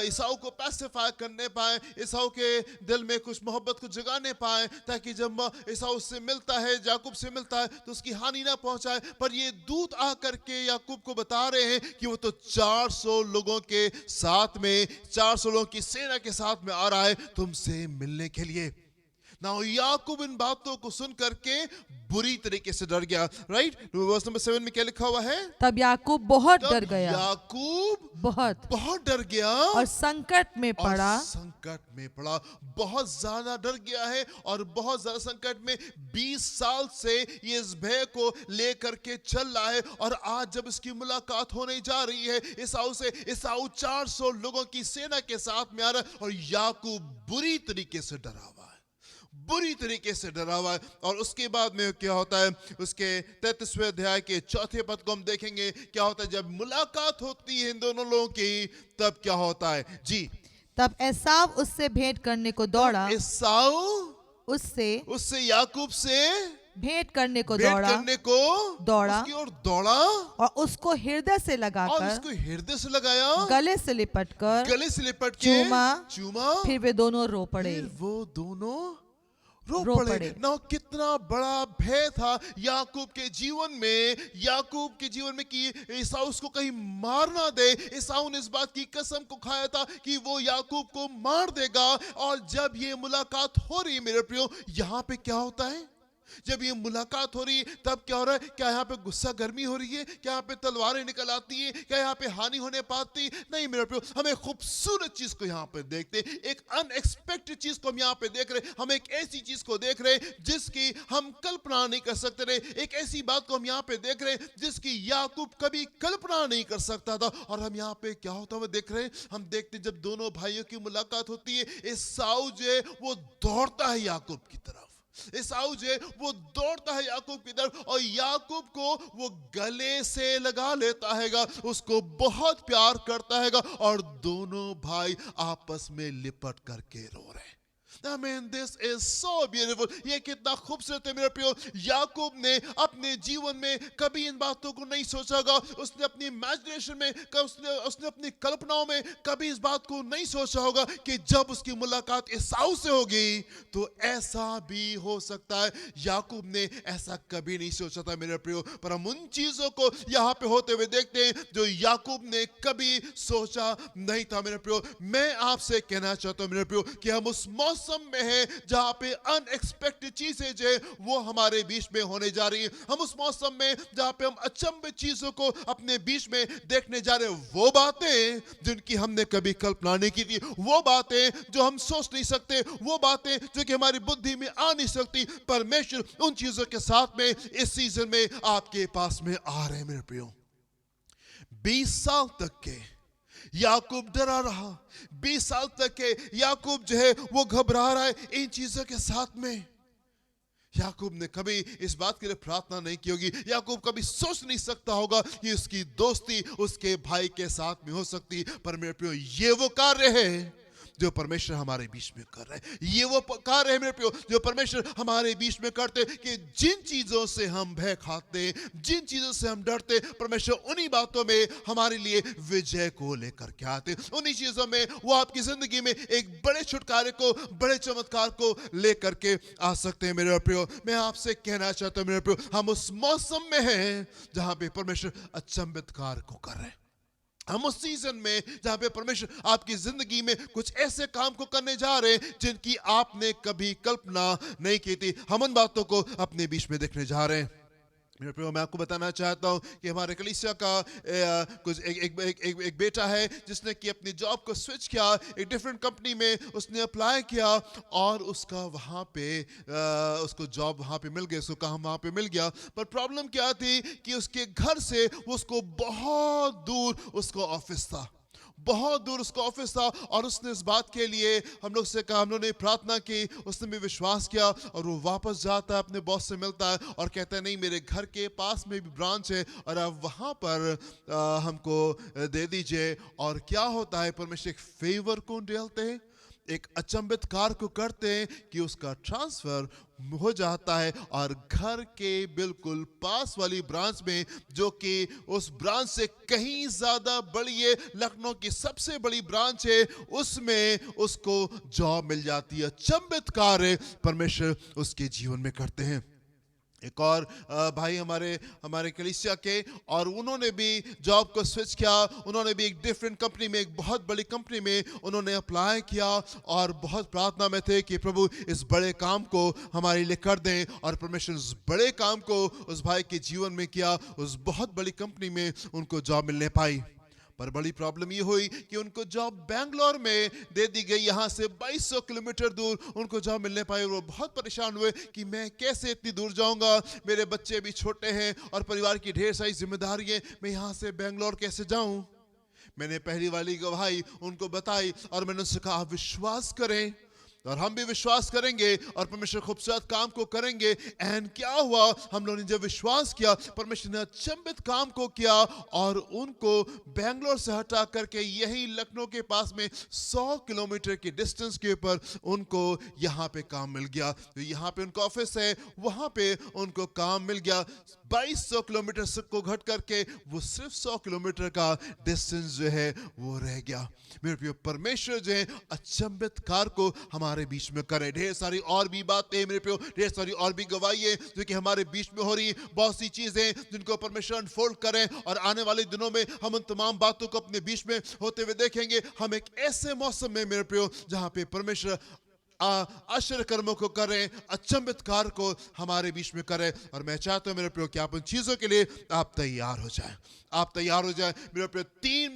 ईसाऊ को पैसिफाई करने पाए, ईसाऊ के दिल में कुछ मोहब्बत को जगाने पाए, ताकि जब ईसाऊ से मिलता है, याकूब से मिलता है, तो उसकी हानि ना पहुंचाए। पर ये दूत आकर के याकूब को बता रहे हैं कि वो तो 400 लोगों के साथ में, 400 लोगों की सेना के साथ में आ रहा है तुमसे मिलने के लिए। Now याकूब इन बातों को सुन करके बुरी तरीके से डर गया। राइट, वर्स नंबर 7 में क्या लिखा हुआ है? तब याकूब बहुत तब डर गया, याकूब बहुत डर गया और संकट में पड़ा। बहुत ज्यादा डर गया है और बहुत ज्यादा संकट में 20 साल से ये इस भय को लेकर के चल रहा है। और आज जब इसकी मुलाकात होने जा रही है ईसाऊ से, ईसाऊ 400 लोगों की सेना के साथ में आ रहा है और याकूब बुरी तरीके से डरा हुआ है, बुरी तरीके से डरा हुआ है। और उसके बाद में क्या होता है, उसके 33वें अध्याय के 4थे पद को हम देखेंगे। क्या होता है जब मुलाकात होती है इन दोनों लोगों की, तब क्या होता है जी? तब एसाव उससे भेंट करने को दौड़ा, एसाऊ उससे याकूब से भेंट करने को भेंट करने को दौड़ा उसकी ओर दौड़ा और उसको हृदय से और लगाकर, उसको हृदय से लगाया, गले से लिपट के चूमा, फिर वे दोनों रो पड़े। फिर वो दोनों रो पड़े। ना, कितना बड़ा भय था याकूब के जीवन में कि ईसाऊ उसको कहीं मार ना दे। ईसाऊ ने इस बात की कसम को खाया था कि वो याकूब को मार देगा। और जब ये मुलाकात हो रही है मेरे प्रियो, यहाँ पे क्या होता है? जब ये मुलाकात हो रही है तब क्या हो रहा है? क्या यहाँ पे गुस्सा गर्मी हो रही है? क्या यहाँ पे तलवारें निकल आती है? क्या यहाँ पे हानि होने पाती? नहीं मेरे प्रियो, हम एक खूबसूरत चीज को यहाँ पे देखते, एक अनएक्सपेक्टेड चीज को हम यहाँ पे देख रहे। हम एक ऐसी चीज को देख रहे जिसकी हम कल्पना नहीं कर सकते रहे। एक ऐसी बात को हम यहाँ पे देख रहे जिसकी याकूब कभी कल्पना नहीं कर सकता था। और हम यहाँ पे क्या होता हुआ देख रहे हैं? हम देखते जब दोनों भाइयों की मुलाकात होती है, एसाऊ जो है वो दौड़ता है याकूब की तरफ, एसाऊ जो है वो दौड़ता है याकूब की तरफ और याकूब को वो गले से लगा लेता हैगा, उसको बहुत प्यार करता हैगा और दोनों भाई आपस में लिपट करके रो रहे हैं। I mean, this is so beautiful. ये कितना खूबसूरत है मेरे प्रियो। याकूब ने अपने जीवन में कभी इन बातों को नहीं सोचा होगा। उसने अपनी इमेजिनेशन में, उसने अपनी कल्पनाओं में कभी इस बात को नहीं सोचा होगा कि जब उसकी मुलाकात एसाऊ से होगी तो ऐसा भी हो सकता है। याकूब ने ऐसा कभी नहीं सोचा था मेरे प्रियो, पर हम उन चीजों को यहाँ पे होते हुए देखते हैं जो याकूब ने कभी सोचा नहीं था मेरे प्रियो। मैं आपसे कहना चाहता हूँ मेरे प्रियो कि हम उस मौसम में है जहां पे अनएक्सपेक्टेड चीजें जो वो हमारे बीच में होने जा रही है। हम उस मौसम में जहां पे हम अचंभित चीजों को अपने बीच में देखने जा रहे हैं, वो बातें जिनकी हमने कभी कल्पना नहीं की थी, वो बातें जो हम सोच नहीं सकते, वो बातें जो कि हमारी बुद्धि में आ नहीं सकती, परमेश्वर उन चीजों के साथ में इस सीजन में आपके पास में आ रहे हैं मेरे प्रियो। 20 साल तक के याकूब डरा रहा, 20 साल तक के याकूब जो है वो घबरा रहा है इन चीजों के साथ में। याकूब ने कभी इस बात के लिए प्रार्थना नहीं की होगी, याकूब कभी सोच नहीं सकता होगा कि उसकी दोस्ती उसके भाई के साथ में हो सकती। पर मेरे प्रियो, ये वो कार्य है जो परमेश्वर हमारे बीच में कर रहे हैं। ये वो कार्य है मेरे प्रियो जो परमेश्वर हमारे बीच में करते कि जिन चीजों से हम भय खाते, जिन चीजों से हम डरते, परमेश्वर उन्हीं बातों में हमारे लिए विजय को लेकर के आते। उन्हीं चीजों में वो आपकी जिंदगी में एक बड़े छुटकारे को, बड़े चमत्कार को लेकर के आ सकते हैं मेरे प्रियो। मैं आपसे कहना चाहता हूं मेरे प्रियो, हम उस मौसम में हैं जहां पे परमेश्वर अचंभित कार्य को कर रहे हैं। हम उस सीजन में जहां पे परमेश्वर आपकी जिंदगी में कुछ ऐसे काम को करने जा रहे हैं जिनकी आपने कभी कल्पना नहीं की थी। हम उन बातों को अपने बीच में देखने जा रहे हैं मेरे प्रियो। मैं आपको बताना चाहता हूं कि हमारे कलीसिया का कुछ एक बेटा है जिसने कि अपनी जॉब को स्विच किया, एक डिफरेंट कंपनी में उसने अप्लाई किया और उसका वहां पे उसको जॉब वहां पे मिल गई, उसको काम वहां पे मिल गया। पर प्रॉब्लम क्या थी कि उसके घर से उसको बहुत दूर उसका ऑफिस था, बहुत दूर उसका ऑफिस था। और उसने इस बात के लिए हम लोग से कहा, हम लोग ने प्रार्थना की, उसने भी विश्वास किया और वो वापस जाता है, अपने बॉस से मिलता है और कहता है नहीं, मेरे घर के पास में भी ब्रांच है और आप वहां पर हमको दे दीजिए। और क्या होता है, परमेश्वर एक फेवर को डालते हैं। एक अचंभित कार्य को करते हैं कि उसका ट्रांसफर हो जाता है और घर के बिल्कुल पास वाली ब्रांच में, जो कि उस ब्रांच से कहीं ज्यादा बड़ी है, लखनऊ की सबसे बड़ी ब्रांच है, उसमें उसको जॉब मिल जाती है। अचंभित कार्य परमेश्वर उसके जीवन में करते हैं। एक और भाई हमारे कलीसिया के, और उन्होंने भी जॉब को स्विच किया। उन्होंने भी एक डिफरेंट कंपनी में, एक बहुत बड़ी कंपनी में उन्होंने अप्लाई किया और बहुत प्रार्थना में थे कि प्रभु इस बड़े काम को हमारे लिए कर दें। और परमेश्वर उस बड़े काम को उस भाई के जीवन में किया। उस बहुत बड़ी कंपनी में उनको जॉब मिलने पाई। पर बड़ी प्रॉब्लम ये हुई कि उनको जॉब बैंगलोर में दे दी गई, यहाँ से 2200 किलोमीटर दूर उनको जॉब मिलने पाई। वो बहुत परेशान हुए कि मैं कैसे इतनी दूर जाऊंगा, मेरे बच्चे भी छोटे हैं और परिवार की ढेर सारी जिम्मेदारी है, मैं यहाँ से बैंगलोर कैसे जाऊं। मैंने पहली वाली गवाही उनको बताई और मैंने उनसे कहा, आप विश्वास करें और हम भी विश्वास करेंगे और परमेश्वर खूबसूरत काम को करेंगे। एंड क्या हुआ, हम लोगों ने जब विश्वास किया, परमेश्वर ने अचंभित काम को किया और उनको बैंगलोर से हटा करके यही लखनऊ के पास में 100 किलोमीटर की डिस्टेंस के ऊपर उनको यहाँ पे काम मिल गया। तो यहाँ पे उनका ऑफिस है, वहाँ पे उनको काम मिल गया। 2200 किलोमीटर को घट करके वो सिर्फ 100 किलोमीटर का डिस्टेंस जो है वो रह गया। मेरे प्रिय, परमेश्वर जो है अचंभित कार्य को हमारे बीच में करे। ढेर सारी और भी बातें मेरे प्रियो, ढेर सारी और भी गवाही है जो कि हमारे बीच में हो रही, बहुत सी चीजें जिनको परमेश्वर अनफोल्ड करें और आने वाले दिनों में हम उन तमाम बातों को अपने बीच में होते हुए देखेंगे। हम एक ऐसे मौसम में मेरे प्रियो जहां पे परमेश्वर आश्चर्य कर्मों को करें, अचंभित कार्य को हमारे बीच में करें। और मैं चाहता हूं मेरे प्रियो कि आप उन चीजों के लिए आप तैयार हो जाएं, आप तैयार हो जाएं। मेरे प्रियो, 3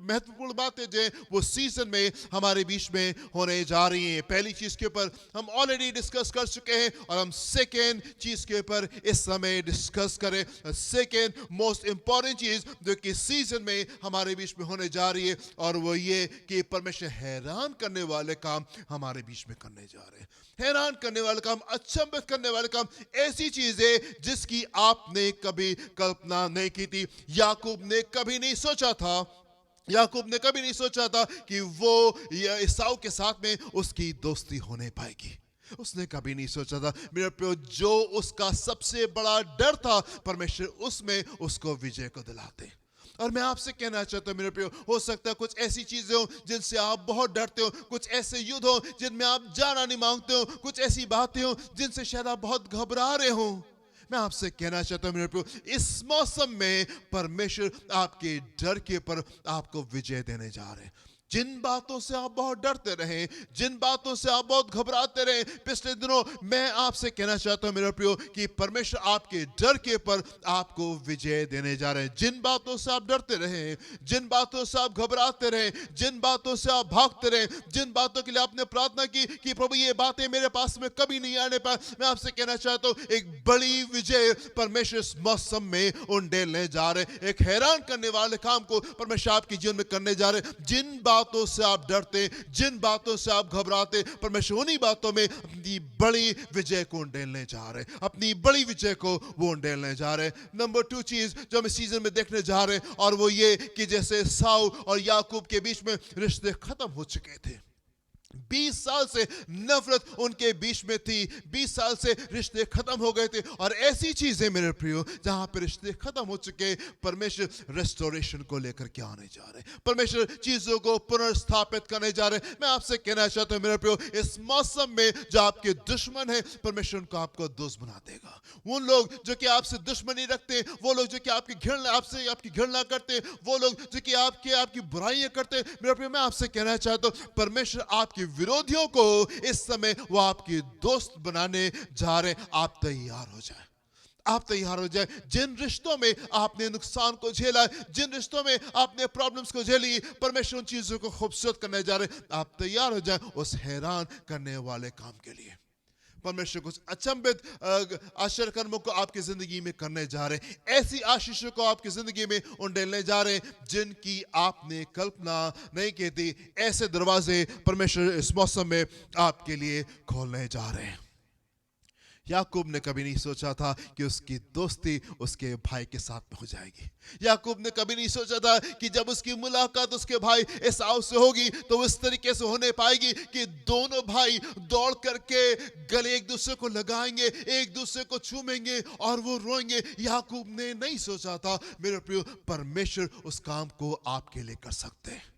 महत्वपूर्ण बातें जो वो सीजन में हमारे बीच में होने जा रही हैं। पहली चीज के ऊपर हम ऑलरेडी डिस्कस कर चुके हैं और हम सेकेंड चीज के ऊपर इस समय डिस्कस करें। सेकेंड मोस्ट इंपॉर्टेंट चीज जो कि सीजन में हमारे बीच में होने जा रही है, और वो ये कि परमेश्वर हैरान करने वाले काम हमारे बीच में करने जा रहे हैं। हैरान करने वाले काम, अचंभित करने वाले काम, ऐसी चीजें जिसकी आपने कभी कल्पना नहीं की थी। याकूब ने कभी नहीं सोचा था कि वो एसाव के साथ में उसकी दोस्ती होने पाएगी। उसने कभी नहीं सोचा था मेरे प्रियो, जो उसका सबसे बड़ा डर था, परमेश्वर उसमें उसको विजय को दिलाते। और मैं आपसे कहना चाहता हूं मेरे प्रियो, हो सकता है कुछ ऐसी चीजें हो जिनसे आप बहुत डरते हो, कुछ ऐसे युद्ध हो जिनमें आप जाना नहीं मांगते हो, कुछ ऐसी बातें हो जिनसे शायद आप बहुत घबरा रहे हो। मैं आपसे कहना चाहता हूं मेरे प्रियो, इस मौसम में परमेश्वर आपके डर के ऊपर आपको विजय देने जा रहे हैं। जिन बातों से आप बहुत डरते रहे, जिन बातों से आप बहुत घबराते रहे पिछले दिनों, मैं आपसे कहना चाहता हूं मेरे प्रियो कि परमेश्वर आपके डर के ऊपर आपको विजय देने जा रहे हैं। जिन बातों से आप डरते रहे, जिन बातों से आप घबराते रहे, जिन बातों से आप भागते रहे, जिन बातों के लिए आपने प्रार्थना की कि प्रभु ये बातें मेरे पास में कभी नहीं आने पाए, मैं आपसे कहना चाहता हूं एक बड़ी विजय परमेश्वर इस मौसम में उंडेलने जा रहे हैं। एक हैरान करने वाले काम को परमेश्वर आपके जीवन में करने जा रहे हैं। जिन बातों से आप डरते, जिन बातों से आप घबराते, परमेश्वर उन्हीं बातों में अपनी बड़ी विजय को उंडेलने जा रहे हैं, अपनी बड़ी विजय को वो उंडेलने जा रहे हैं। नंबर 2 चीज जो हम इस सीजन में देखने जा रहे हैं, और वो ये कि जैसे एसाव और याकूब के बीच में रिश्ते खत्म हो चुके थे, 20 साल से नफरत उनके बीच में थी, 20 साल से रिश्ते खत्म हो गए थे। और ऐसी चीजें मेरे प्रियो जहां पर रिश्ते खत्म हो चुके, परमेश्वर रेस्टोरेशन को लेकर के आने जा रहे हैं, परमेश्वर चीजों को पुनर्स्थापित करने जा रहे हैं। मैं आपसे कहना चाहता हूं मेरे प्रियो, इस मौसम में जो आपके दुश्मन है, परमेश्वर उनको आपको दोस्त बना देगा। उन लोग जो कि आपसे दुश्मनी रखते हैं, वो लोग जो कि आपकी घृणा करते हैं, वो लोग जो कि आपकी बुराइयां करते हैं, मेरे प्रियो मैं आपसे कहना चाहता हूं परमेश्वर आपकी विरोधियों को इस समय वो आपके दोस्त बनाने जा रहे हैं। आप तैयार हो जाएं, आप तैयार हो जाए। जिन रिश्तों में आपने नुकसान को झेला, जिन रिश्तों में आपने प्रॉब्लम्स को झेली, परमेश्वर उन चीजों को खूबसूरत करने जा रहे हैं। आप तैयार हो जाए उस हैरान करने वाले काम के लिए। परमेश्वर कुछ अचंभित आश्चर्य कर्मों को आपकी जिंदगी में करने जा रहे हैं, ऐसी आशीषों को आपकी जिंदगी में उंडेलने जा रहे हैं जिनकी आपने कल्पना नहीं की थी। ऐसे दरवाजे परमेश्वर इस मौसम में आपके लिए खोलने जा रहे हैं। याकूब ने कभी नहीं सोचा था कि उसकी दोस्ती उसके भाई के साथ में हो जाएगी। याकूब ने कभी नहीं सोचा था कि जब उसकी मुलाकात उसके भाई एसाव से होगी तो वो इस तरीके से होने पाएगी कि दोनों भाई दौड़ करके गले एक दूसरे को लगाएंगे, एक दूसरे को चूमेंगे और वो रोएंगे। याकूब ने नहीं सोचा था मेरे प्रिय, परमेश्वर उस काम को आपके लिए कर सकते हैं।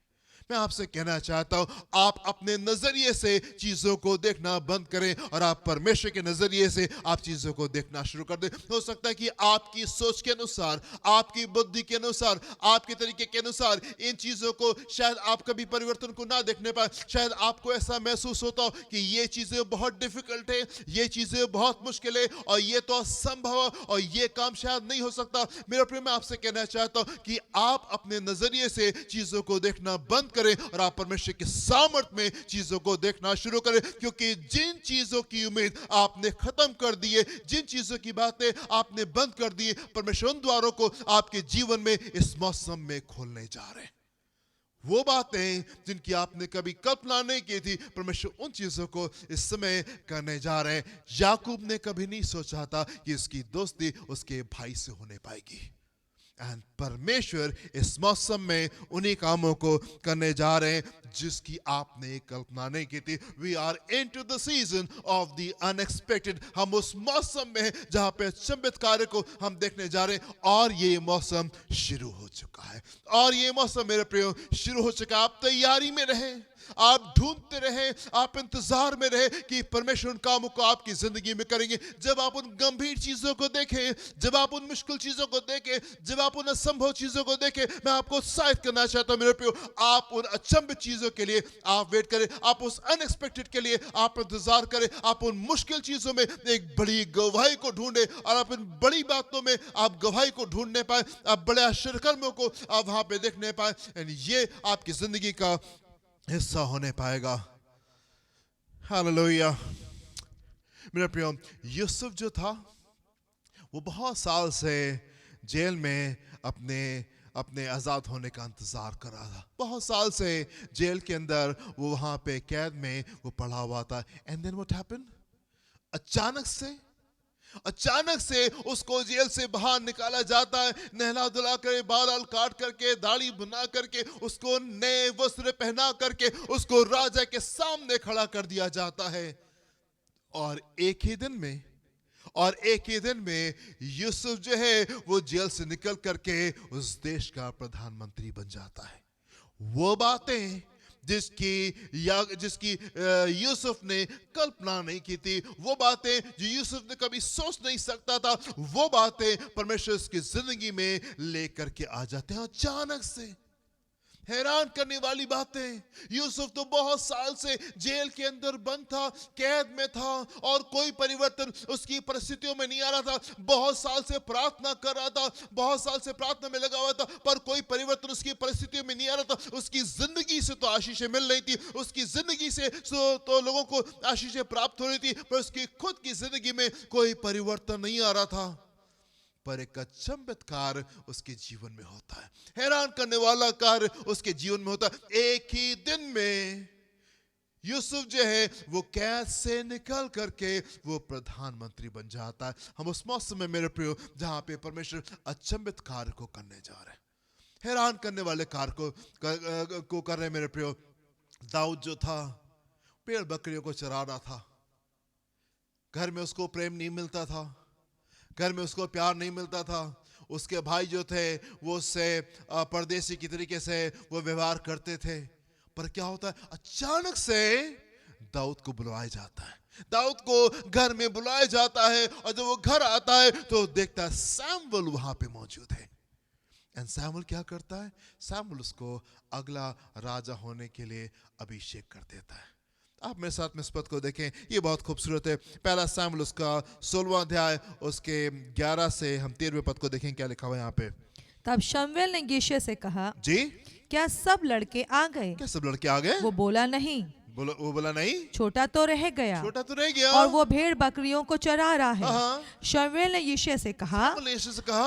मैं आपसे कहना चाहता हूं, आप अपने नजरिए से चीजों को देखना बंद करें और आप परमेश्वर के नजरिए से आप चीजों को देखना शुरू कर दें। हो सकता है कि आपकी सोच के अनुसार, आपकी बुद्धि के अनुसार, आपके तरीके के अनुसार इन चीजों को शायद आप कभी परिवर्तन को ना देखने पाए। शायद आपको ऐसा महसूस होता हो कि ये चीजें बहुत डिफिकल्ट है, ये चीजें बहुत मुश्किल है और ये तो असंभव है और ये काम शायद नहीं हो सकता। मेरा प्रिय, मैं आपसे कहना चाहता हूं कि आप अपने नजरिए से चीजों को देखना बंद करें और आप परमेश्वर के सामर्थ्य में चीजों को देखना शुरू करें, क्योंकि जिन चीजों की उम्मीद आपने खत्म कर दी है, जिन चीजों की बातें आपने बंद कर दी है, परमेश्वर उन द्वारों को आपके जीवन में इस मौसम में खोलने जा रहे हैं। वो बातें जिनकी आपने कभी कल्पना नहीं की थी, परमेश्वर उन चीजों को इस समय करने जा रहे हैं। याकूब ने कभी नहीं सोचा था कि इसकी दोस्ती उसके भाई से होने पाएगी, एंड परमेश्वर इस मौसम में उन्हीं कामों को करने जा रहे हैं जिसकी आपने कल्पना नहीं की थी। We are into the season of the unexpected. हम उस मौसम में जहां पे अचंभित कार्य को हम देखने जा रहे हैं, और ये मौसम शुरू हो चुका है। और ये मौसम मेरे प्रियो शुरू हो चुका है। आप तैयारी में रहें, आप ढूंढते रहें, आप इंतजार में रहें कि परमेश्वर उन कामों को आपकी जिंदगी में करेंगे। जब आप उन गंभीर चीजों को देखें, जब आप उन मुश्किल चीजों को देखें, जब आप उन असंभव चीजों को देखें, मैं आपको उत्साहित करना चाहता हूं मेरे प्रियो, आप उन अचंभित चीजों के लिए आप वेट करें, आप उस अनएक्सपेक्टेड के लिए आप इंतजार करें, आप उन मुश्किल चीजों में एक बड़ी गवाही को ढूंढे और आप इन बड़ी बातों में आप गवाही को ढूंढने पाए, आप बड़े आश्चर्य कर्मों को आप वहां पे देखने पाए। ये आपकी जिंदगी का हिस्सा होने पाएगा। हालेलुया। मेरे प्रियो, यूसुफ जो था वो बहुत साल से जेल में अपने आजाद होने का इंतजार कर रहा था। बहुत साल से जेल के अंदर वो वहां पे कैद में वो पड़ा हुआ था। And then what happened? अचानक से उसको जेल से बाहर निकाला जाता है, नहला धुला कर, बाल काट करके, दाढ़ी बना करके, उसको नए वस्त्र पहना करके उसको राजा के सामने खड़ा कर दिया जाता है। और एक ही दिन में यूसुफ जो है वो जेल से निकल करके उस देश का प्रधानमंत्री बन जाता है। वो बातें जिसकी यूसुफ ने कल्पना नहीं की थी, वो बातें जो यूसुफ ने कभी सोच नहीं सकता था, वो बातें परमेश्वर उसकी जिंदगी में लेकर के आ जाते हैं अचानक से। हैरान करने वाली बातें। यूसुफ तो बहुत साल से जेल के अंदर बंद था, कैद में था और कोई परिवर्तन उसकी परिस्थितियों में नहीं आ रहा था। बहुत साल से प्रार्थना कर रहा था, बहुत साल से प्रार्थना में लगा हुआ था, पर कोई परिवर्तन उसकी परिस्थितियों में नहीं आ रहा था। उसकी जिंदगी से तो आशीषें मिल रही थी, उसकी जिंदगी से तो लोगों को आशीषें प्राप्त हो रही थी, पर उसकी खुद की जिंदगी में कोई परिवर्तन नहीं आ रहा था। पर एक अचंभित कार्य उसके जीवन में होता है, हैरान करने वाला कार्य उसके जीवन में होता है। एक ही दिन में यूसुफ जो है वो कैद से निकल करके वो प्रधानमंत्री बन जाता है। हम उस मौसम में मेरे प्रियो जहां पे परमेश्वर अचंभित कार्य को करने जा रहे हैं, हैरान करने वाले कार्य को कर रहे हैं मेरे प्रियो। दाऊद जो था पेड़ बकरियों को चरा रहा था, घर में उसको प्रेम नहीं मिलता था, घर में उसको प्यार नहीं मिलता था। उसके भाई जो थे वो उससे परदेसी की तरीके से वो व्यवहार करते थे। पर क्या होता है, अचानक से दाऊद को बुलाया जाता है, दाऊद को घर में बुलाया जाता है, और जब वो घर आता है तो देखता है सैमुअल वहां पे मौजूद है। एंड सैमुअल क्या करता है, सैमुअल उसको अगला राजा होने के लिए अभिषेक कर देता है। आप मेरे साथ में इस पद को देखें, ये बहुत खूबसूरत है। पहला सैमुएल उसका 16वां अध्याय उसके 11 से हम 13वें पद को देखें, क्या लिखा हुआ है यहाँ पे। तब शमूएल ने यिशै से कहा, जी क्या सब लड़के आ गए? क्या सब लड़के आ गए? वो बोला नहीं। वो बोला नहीं, छोटा तो रह गया, छोटा तो रह गया, और वो भेड़ बकरियों को चरा रहा है। हाँ। शमूएल ने यिशै से कहा,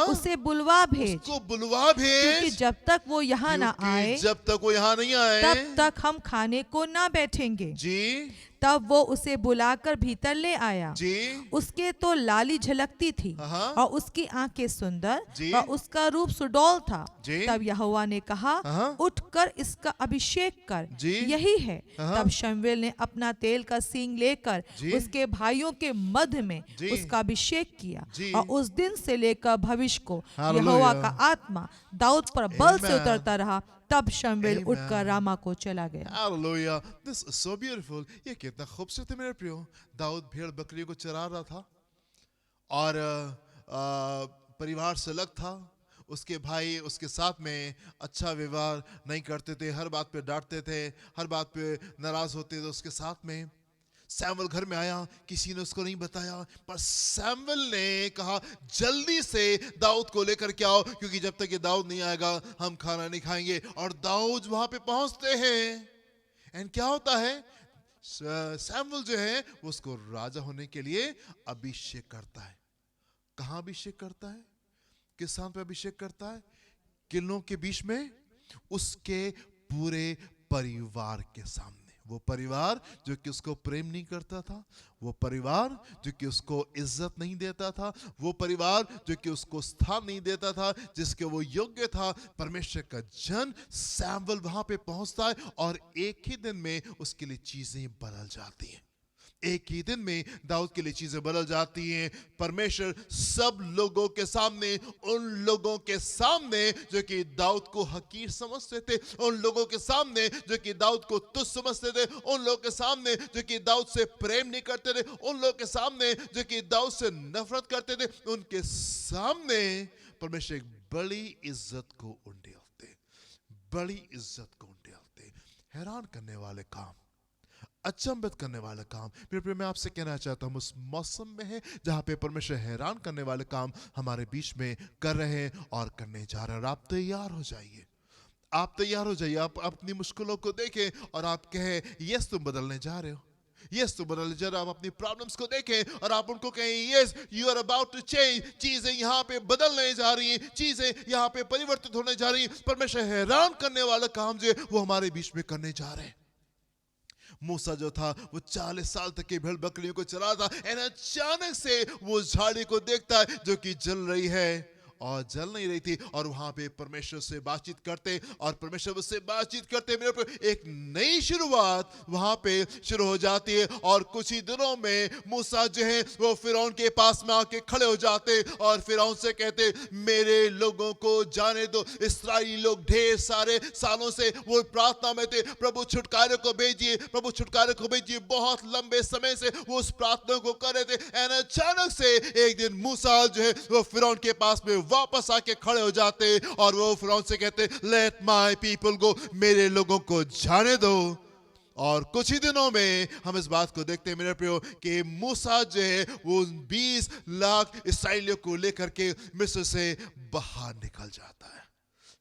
उसे बुलवा भेज, उसको बुलवा भेज, क्योंकि जब तक वो यहाँ ना आए, जब तक वो यहाँ नहीं आए, तब तक हम खाने को ना बैठेंगे। जी तब वो उसे बुलाकर भीतर ले आया। जी उसके तो लाली झलकती थी हाँ और उसकी आंखें सुंदर जी। और उसका रूप सुडौल था। जी। तब यहोवा ने कहा, हाँ। उठकर इसका अभिषेक कर, जी। यही है। हाँ। तब शमूएल ने अपना तेल का सींग लेकर जी। उसके भाइयों के मध्य में जी। उसका अभिषेक किया जी। और उस दिन से लेकर भविष्य को हालेलुया। यहोवा का आत्मा दाऊद पर बल से Amen. उतरता रहा। तब शमूएल Amen. उठकर रामा को चला गया। Hallelujah. This is so beautiful. ये कितना खूबसूरत है मेरे प्रियो। दाऊद भेड़ बकरियों को चरा रहा था और परिवार से अलग था। उसके भाई उसके साथ में अच्छा व्यवहार नहीं करते थे, हर बात पे डांटते थे, हर बात पे नाराज होते थे उसके साथ में। सैमुअल घर में आया, किसी ने उसको नहीं बताया, पर सैमुअल ने कहा जल्दी से दाऊद को लेकर के आओ, क्योंकि जब तक ये दाऊद नहीं आएगा हम खाना नहीं खाएंगे। और दाऊद वहां पे पहुंचते हैं एंड क्या होता है, सैमुअल जो है वो उसको राजा होने के लिए अभिषेक करता है। कहां अभिषेक करता है, किस स्थान पे अभिषेक करता है? किलों के बीच में, उसके पूरे परिवार के सामने। वो परिवार जो कि उसको प्रेम नहीं करता था, वो परिवार जो कि उसको इज्जत नहीं देता था, वो परिवार जो कि उसको स्थान नहीं देता था जिसके वो योग्य था, परमेश्वर का जन सैमुअल वहां पे पहुंचता है और एक ही दिन में उसके लिए चीजें बदल जाती हैं। एक ही दिन में दाऊद के लिए चीजें बदल जाती हैं। परमेश्वर सब लोगों के सामने, उन लोगों के सामने जो कि दाऊद को हकीर समझते थे, उन लोगों के सामने जो कि दाऊद को तुच्छ समझते थे, उन लोगों के सामने जो कि दाऊद से प्रेम नहीं करते थे, उन लोगों के सामने जो कि दाऊद से नफरत करते थे, उनके सामने परमेश्वर एक बड़ी इज्जत को उंडेलते, बड़ी इज्जत को उंडेलते। हैरान करने वाले काम, अचंभित करने वाला काम। मेरे प्रिय, मैं आपसे कहना चाहता हूं, उस मौसम में है जहां पे परमेश्वर हैरान करने वाले काम हमारे बीच में कर रहे हैं और करने जा रहे हैं। और आप तैयार हो जाइए, आप तैयार हो जाइए। आप अपनी मुश्किलों को देखें और आप कहें यस तुम बदलने जा रहे हो, यस तुम बदलने जा रहे हो। आप अपनी प्रॉब्लम्स को देखें और आप उनको कहें yes you are about to change. चीजें यहाँ पे बदलने जा रही हैं, चीजें यहाँ पे परिवर्तित होने जा रही हैं। परमेश्वर हैरान करने वाला काम जो है वो हमारे बीच में करने जा रहे हैं। मूसा जो था वो 40 साल तक के भेड़ बकरियों को चला था, एंड अचानक से वो झाड़ी को देखता है जो कि जल रही है और जल नहीं रही थी, और वहां पे परमेश्वर से बातचीत करते और परमेश्वर उससे बातचीत करते मेरे पर एक नई शुरुआत वहां पे शुरू हो जाती है। और कुछ ही दिनों में मूसा जो है वो फिरौन के पास में आके खड़े हो जाते और फिरौन से कहते मेरे लोगों को जाने दो। इस्राएली लोग ढेर सारे सालों से वो प्रार्थना में थे, प्रभु छुटकारे को भेजिए, प्रभु छुटकारे को भेजिए। बहुत लंबे समय से वो उस प्रार्थना को कर रहे थे, एंड अचानक से एक दिन मूसा जो है वो फिरौन के पास में वापस आके खड़े हो जाते और वो फिरौन से कहते लेट माय पीपल गो, मेरे लोगों को जाने दो। और कुछ ही दिनों में हम इस बात को देखते हैं मेरे प्रियो कि मूसा जो है वो 20 लाख इस्राएलियों को लेकर के मिस्र से बाहर निकल जाता है।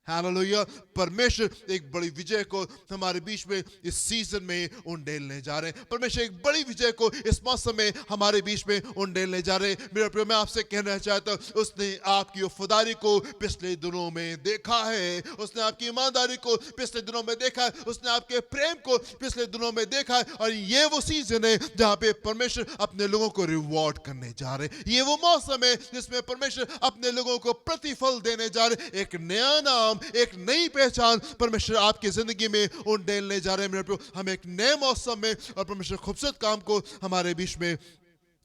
हालेलुया। परमेश्वर एक बड़ी विजय को हमारे बीच में इस सीजन में उंडेलने जा रहे हैं। परमेश्वर एक बड़ी विजय को इस मौसम में हमारे बीच में उंडेलने जा रहे हैं। मेरे प्रिय, मैं आपसे कहना चाहता हूं, उसने आपकी वफादारी को पिछले दिनों में देखा है, उसने आपकी ईमानदारी को पिछले दिनों में देखा है, उसने आपके प्रेम को पिछले दिनों में देखा है। और ये वो सीजन है जहां पे परमेश्वर अपने लोगों को रिवॉर्ड करने जा रहे हैं। ये वो मौसम है जिसमें परमेश्वर अपने लोगों को प्रतिफल देने जा रहे हैं। एक नया नाम, एक नई पहचान परमेश्वर आपकी जिंदगी में उंडेलने जा रहे हैं मेरे प्रियो। हम एक नए मौसम में और परमेश्वर खूबसूरत काम को हमारे बीच में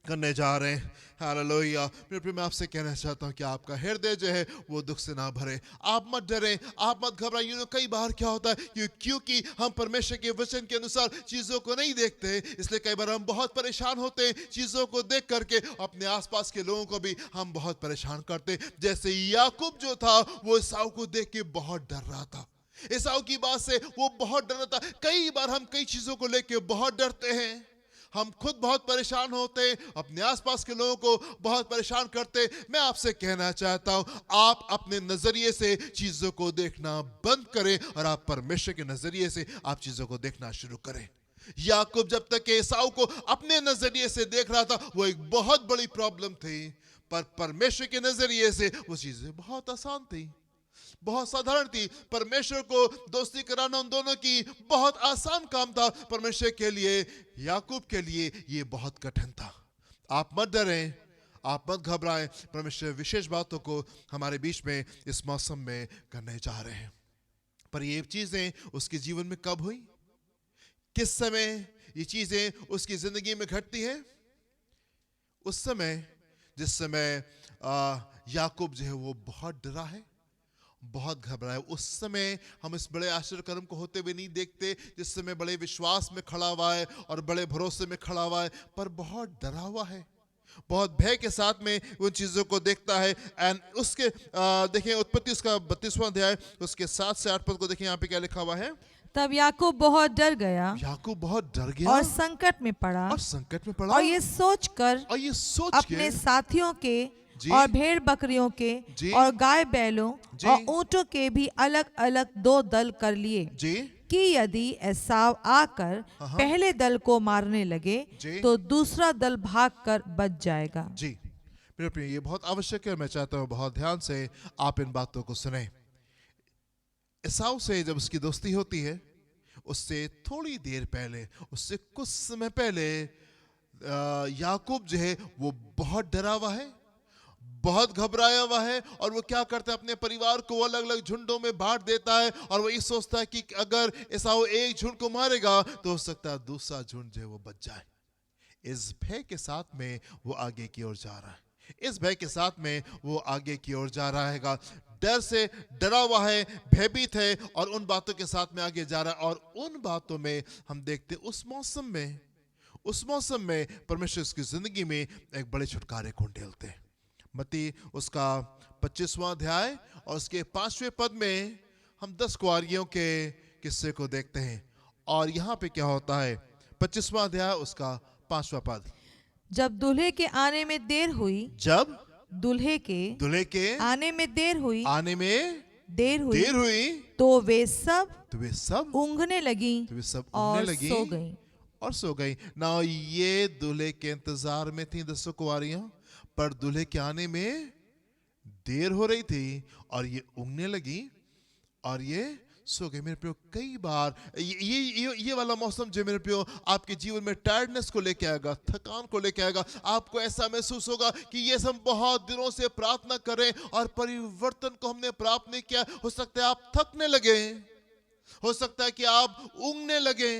करने जा रहे हैं। हालेलुया। मेरे प्रिय, मैं आपसे कहना चाहता हूं कि आपका हृदय जो है वो दुख से ना भरे। आप मत डरें, आप मत घबराइए। कई बार क्या होता है क्योंकि हम परमेश्वर के वचन के अनुसार चीजों को नहीं देखते, इसलिए कई बार हम बहुत परेशान होते हैं। चीजों को देख करके अपने आसपास के लोगों को भी हम बहुत परेशान करते। जैसे याकूब जो था वो एसाव को देख के बहुत डर रहा था, एसाव की बात से वो बहुत डर रहा था। कई बार हम कई चीजों को लेके बहुत डरते हैं, हम खुद बहुत परेशान होते हैं, अपने आसपास के लोगों को बहुत परेशान करते। मैं आपसे कहना चाहता हूं, आप अपने नजरिए से चीजों को देखना बंद करें और आप परमेश्वर के नजरिए से आप चीजों को देखना शुरू करें। याकूब जब तक एसाव को अपने नजरिए से देख रहा था वो एक बहुत बड़ी प्रॉब्लम थी, पर परमेश्वर के नजरिए से वो चीजें बहुत आसान थी। बहुत साधारण थी। परमेश्वर को दोस्ती कराना उन दोनों की बहुत आसान काम था। परमेश्वर के लिए, याकूब के लिए ये बहुत कठिन था। आप मत डरें, आप मत घबराएं। परमेश्वर विशेष बातों को हमारे बीच में इस मौसम में करने जा रहे हैं। पर ये चीजें उसके जीवन में कब हुई, किस समय ये चीजें उसकी जिंदगी में घटती हैं? उस समय जिस समय याकूब जो है वो बहुत डरा है, बहुत घबराया। उस समय हम इस बड़े आश्चर्य कर्म को होते हुए नहीं देखते जिस समय बड़े विश्वास में खड़ा हुआ है और बड़े भरोसे में खड़ा हुआ है, पर बहुत डरा हुआ है, बहुत भय के साथ में उन चीजों को देखता है। एंड उसके देखें उत्पत्ति उसका 32वां अध्याय उसके 7 से 8 पद को देखें, यहाँ पे क्या लिखा हुआ है। तब याकूब बहुत डर गया याकूब बहुत डर गया और संकट में पड़ा, और संकट में पड़ा और ये सोचकर और ये सोच अपने के साथियों के जी। और भेड़ बकरियों के जी। और गाय बैलों जी। और ऊंटों के भी अलग अलग 2 दल कर लिए जी कि यदि एसाव आकर पहले दल को मारने लगे जी। तो दूसरा दल भागकर बच जाएगा। जी मेरे प्रिय, ये बहुत आवश्यक है। मैं चाहता हूँ बहुत ध्यान से आप इन बातों को सुने। एसाव से जब उसकी दोस्ती होती है, उससे थोड़ी देर पहले, उससे कुछ समय पहले याकूब जो है वो बहुत डरा हुआ है, बहुत घबराया हुआ है। और वो क्या करता है, अपने परिवार को अलग अलग झुंडों में बांट देता है। और वो ये सोचता है कि अगर एसाव एक झुंड को मारेगा तो हो सकता है दूसरा झुंड जो है वो बच जाए। इस भय के साथ में वो आगे की ओर जा रहा है, इस भय के साथ में वो आगे की ओर जा रहा है, डर से डरा हुआ है, भयभीत है और उन बातों के साथ में आगे जा रहा है। और उन बातों में हम देखते उस मौसम में परमेश्वर उसकी जिंदगी में एक बड़े छुटकारे को ढेलते हैं। मत्ती उसका 25वां अध्याय और उसके 5वें पद में हम 10 कुंवारियों के किस्से को देखते हैं। और यहाँ पे क्या होता है, 25वां अध्याय उसका 5वां पद। जब दूल्हे के आने में देर हुई, जब दूल्हे के आने में देर हुई तो वे सब ऊँघने लगी और सो गई। ना ये दूल्हे के इंतजार में थी 10 कुंवारियां, पर दूल्हे के आने में देर हो रही थी और ये ऊँघने लगी और ये सो गए। मेरे प्रियो, कई बार ये वाला मौसम जो मेरे प्रियो आपके जीवन में टायर्डनेस को लेके आएगा, थकान को लेके आएगा। आपको ऐसा महसूस होगा कि ये हम बहुत दिनों से प्रार्थना करें और परिवर्तन को हमने प्राप्त नहीं किया। हो सकता है आप थकने लगे, हो सकता है कि आप ऊँघने लगे,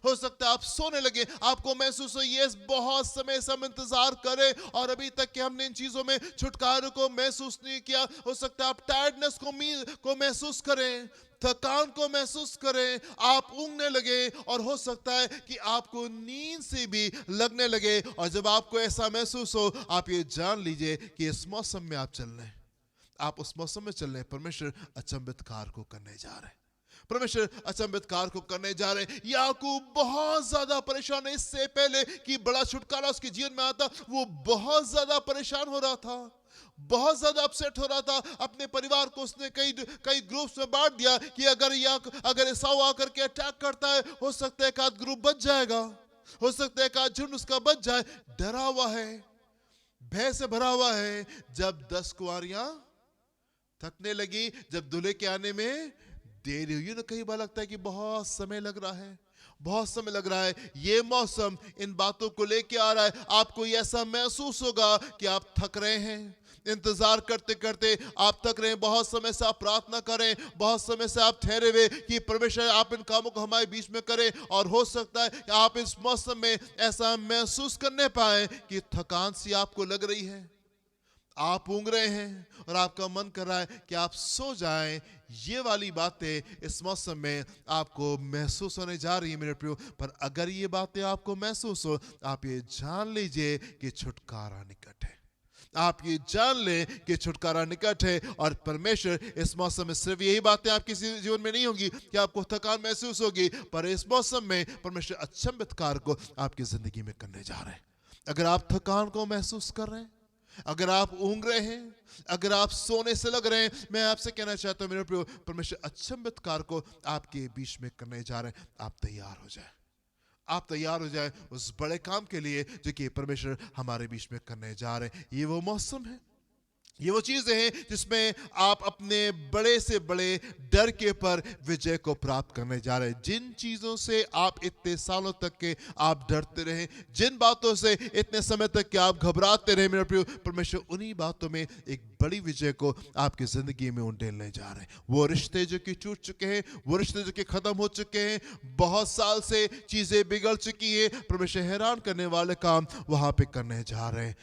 हो सकता है आप सोने लगे। आपको महसूस हो ये बहुत समय से हम इंतजार करें और अभी तक कि हमने इन चीजों में छुटकारे को महसूस नहीं किया। हो सकता है आप टायर्डनेस को महसूस करें, थकान को महसूस करें, आप ऊँघने लगे और हो सकता है कि आपको नींद से भी लगने लगे। और जब आपको ऐसा महसूस हो, आप ये जान लीजिए कि इस मौसम में आप चल रहे हैं, आप उस मौसम में चल रहे हैं। परमेश्वर अचंभित कार्य को करने जा रहे हैं, परमेश्वर अचंभित कार्य को करने जा रहे हैं। याकूब बहुत ज्यादा परेशान है। इससे पहले कि बड़ा छुटकारा उसके जीवन में आता, वो बहुत ज्यादा परेशान हो रहा था, बहुत ज्यादा अपसेट हो रहा था। अपने परिवार को उसने कई ग्रुप्स में बांट दिया कि अगर एसाव आकर के अटैक करता है, हो सकता है एक आध ग्रुप बच जाएगा, हो सकता है एक आध झुंड उसका बच जाए। डरा हुआ है, भय से भरा हुआ है। जब 10 कुंवारियां थकने लगी, जब दूल्हे के आने में देरी हुई ना, कई बार लगता है कि बहुत समय लग रहा है, बहुत समय लग रहा है। ये मौसम इन बातों को लेके आ रहा है। आपको ऐसा महसूस होगा कि आप थक रहे हैं, इंतजार करते करते आप थक रहे हैं। बहुत समय से आप प्रार्थना करें, बहुत समय से आप ठहरे हुए कि परमेश्वर आप इन कामों को हमारे बीच में करें। और हो सकता है कि आप इस मौसम में ऐसा महसूस करने पाए कि थकान सी आपको लग रही है, आप ऊँघ रहे हैं और आपका मन कर रहा है कि आप सो जाएं। ये वाली बातें इस मौसम में आपको महसूस होने जा रही है मेरे प्रियो। पर अगर ये बातें आपको महसूस हो, आप ये जान लीजिए कि छुटकारा निकट है। आप ये जान लें कि छुटकारा निकट है। और परमेश्वर इस मौसम में सिर्फ यही बातें आपके जीवन में नहीं होंगी कि आपको थकान महसूस होगी, पर इस मौसम में परमेश्वर अचंभित कार्य को आपकी जिंदगी में करने जा रहे हैं। अगर आप थकान को महसूस कर रहे हैं, अगर आप ऊँघ रहे हैं, अगर आप सोने से लग रहे हैं, मैं आपसे कहना चाहता हूं मेरे प्रियो, परमेश्वर अचंभित कार्य को आपके बीच में करने जा रहे हैं। आप तैयार हो जाए, आप तैयार हो जाए उस बड़े काम के लिए जो कि परमेश्वर हमारे बीच में करने जा रहे हैं। ये वो मौसम है, ये वो चीजें हैं जिसमें आप अपने बड़े से बड़े डर के ऊपर विजय को प्राप्त करने जा रहे हैं। जिन चीजों से आप इतने सालों तक के आप डरते रहे, जिन बातों से इतने समय तक के आप घबराते रहे मेरे प्रिय, परमेश्वर उन्हीं बातों में एक बड़ी विजय को आपकी जिंदगी में उंडेलने जा रहे हैं। वो रिश्ते जो कि टूट चुके हैं, वो रिश्ते जो कि खत्म हो चुके हैं, बहुत साल से चीजें बिगड़ चुकी है, परमेश्वर हैरान करने वाले काम वहां पे करने जा रहे हैं।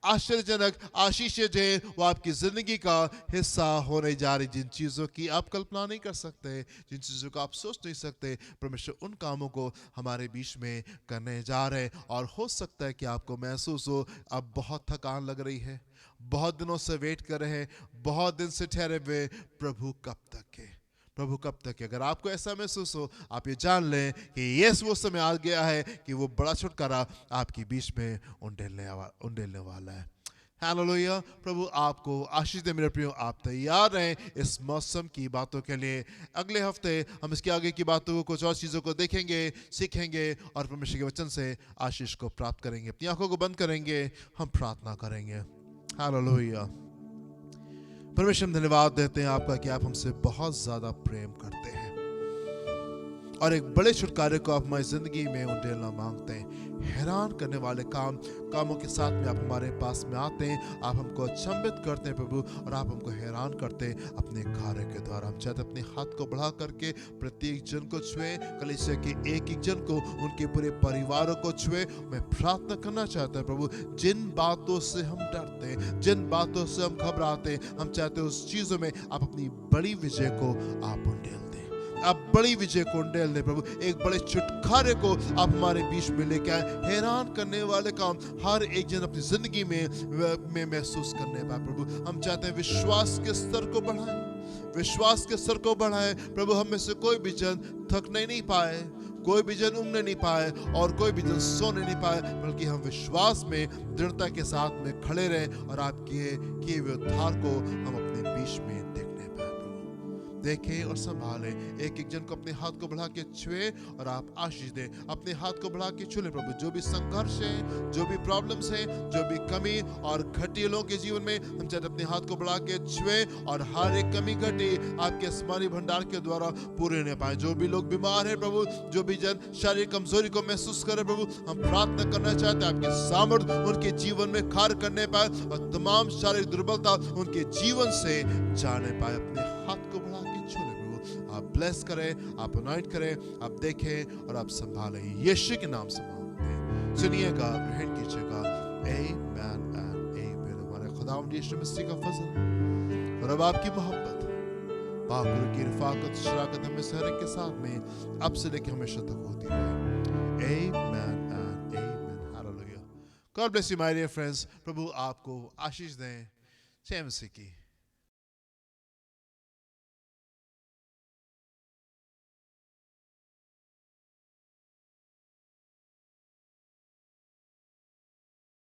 आश्चर्यजनक आशीषें जो है वो आपकी जिंदगी का हिस्सा होने जा रही। जिन चीज़ों की आप कल्पना नहीं कर सकते, जिन चीज़ों को आप सोच नहीं सकते, परमेश्वर उन कामों को हमारे बीच में करने जा रहे हैं। और हो सकता है कि आपको महसूस हो अब बहुत थकान लग रही है, बहुत दिनों से वेट कर रहे हैं, बहुत दिन से ठहरे हुए, प्रभु कब तक है, प्रभु कब तक है। अगर आपको ऐसा महसूस हो, आप ये जान लें कि यस वो समय आ गया है कि वो बड़ा छुटकारा आपके बीच में उंडेलने वाला है। हालेलुया। प्रभु आपको आशीष दे मेरे प्रियो। आप तैयार रहें इस मौसम की बातों के लिए। अगले हफ्ते हम इसके आगे की बातों को, कुछ और चीज़ों को देखेंगे, सीखेंगे और परमेश्वर के वचन से आशीष को प्राप्त करेंगे। अपनी आंखों को बंद करेंगे, हम प्रार्थना करेंगे। हालेलुया। परमेश्वर हम धन्यवाद देते हैं आपका कि आप हमसे बहुत ज्यादा प्रेम करते हैं और एक बड़े छुटकारे को आप हमारी जिंदगी में उंडेलना मांगते हैं। हैरान करने वाले कामों के साथ में आप हमारे पास में आते हैं, आप हमको अचंभित करते हैं प्रभु, और आप हमको हैरान करते हैं अपने कार्य के द्वारा। हम चाहते अपने हाथ को बढ़ा करके प्रत्येक जन को छुए, कलीसिया के एक एक जन को, उनके पूरे परिवारों को छुए। मैं प्रार्थना करना चाहता हूं प्रभु, जिन बातों से हम डरते हैं, जिन बातों से हम घबराते हैं, हम चाहते हैं उस चीजों में आप अपनी बड़ी विजय को आप उंडेल दें, आप बड़ी विजय को उंडेल दें प्रभु। एक बड़े छुटकारे को आप हमारे बीच में लेके आए। हैरान करने वाले काम हर एक जन अपनी जिंदगी में महसूस करने पाए प्रभु। हम चाहते हैं विश्वास के स्तर को बढ़ाएं, विश्वास के स्तर को बढ़ाएं प्रभु। हम में से कोई भी जन थकने नहीं पाए, कोई भी जन उमने नहीं पाए और कोई भी जन सोने नहीं पाए, बल्कि हम विश्वास में दृढ़ता के साथ में खड़े रहें और आपके किए हुए उद्धार को हम अपने बीच में देखने पाए प्रभु। देखें और संभालें, एक एक जन को अपने हाथ को बढ़ा के छुए और आप आशीष दें। अपने हाथ को बढ़ा के छुए प्रभु। जो भी संघर्ष है, जो भी प्रॉब्लम्स है, जो भी कमी और घटी लोगों के जीवन में, हम चाहते अपने हाथ को बढ़ा के छुए और हर एक कमी घटी आपके आसमानी भंडार के द्वारा पूरे होने पाए। जो भी लोग बीमार है प्रभु, जो भी जन शारीरिक कमजोरी को महसूस करे प्रभु, हम प्रार्थना करना चाहते हैं आपके सामर्थ्य उनके जीवन में कार्य करने पाए और तमाम शारीरिक दुर्बलता उनके जीवन से जाने पाए। अपने हाथ को बढ़ा के छुए प्रभु। आप ब्लेस करें, आप अनॉइंट करें, आप देखें और आप संभालें। यीशु के नाम से मांगते हैं, सुनिएगा, ग्रहण कीजिएगा। आमीन एंड आमीन। हमारे खुदावंद यीशु मसीह का फजल और अब आपकी मोहब्बत, पाक रूह की रफाकत, शराकत हमें हर एक के साथ में अब से लेकर हमेशा तक होती रहे। Amen and amen. Hallelujah. God bless you my dear friends. प्रभु आपको आशीष दें। जय मसीह की।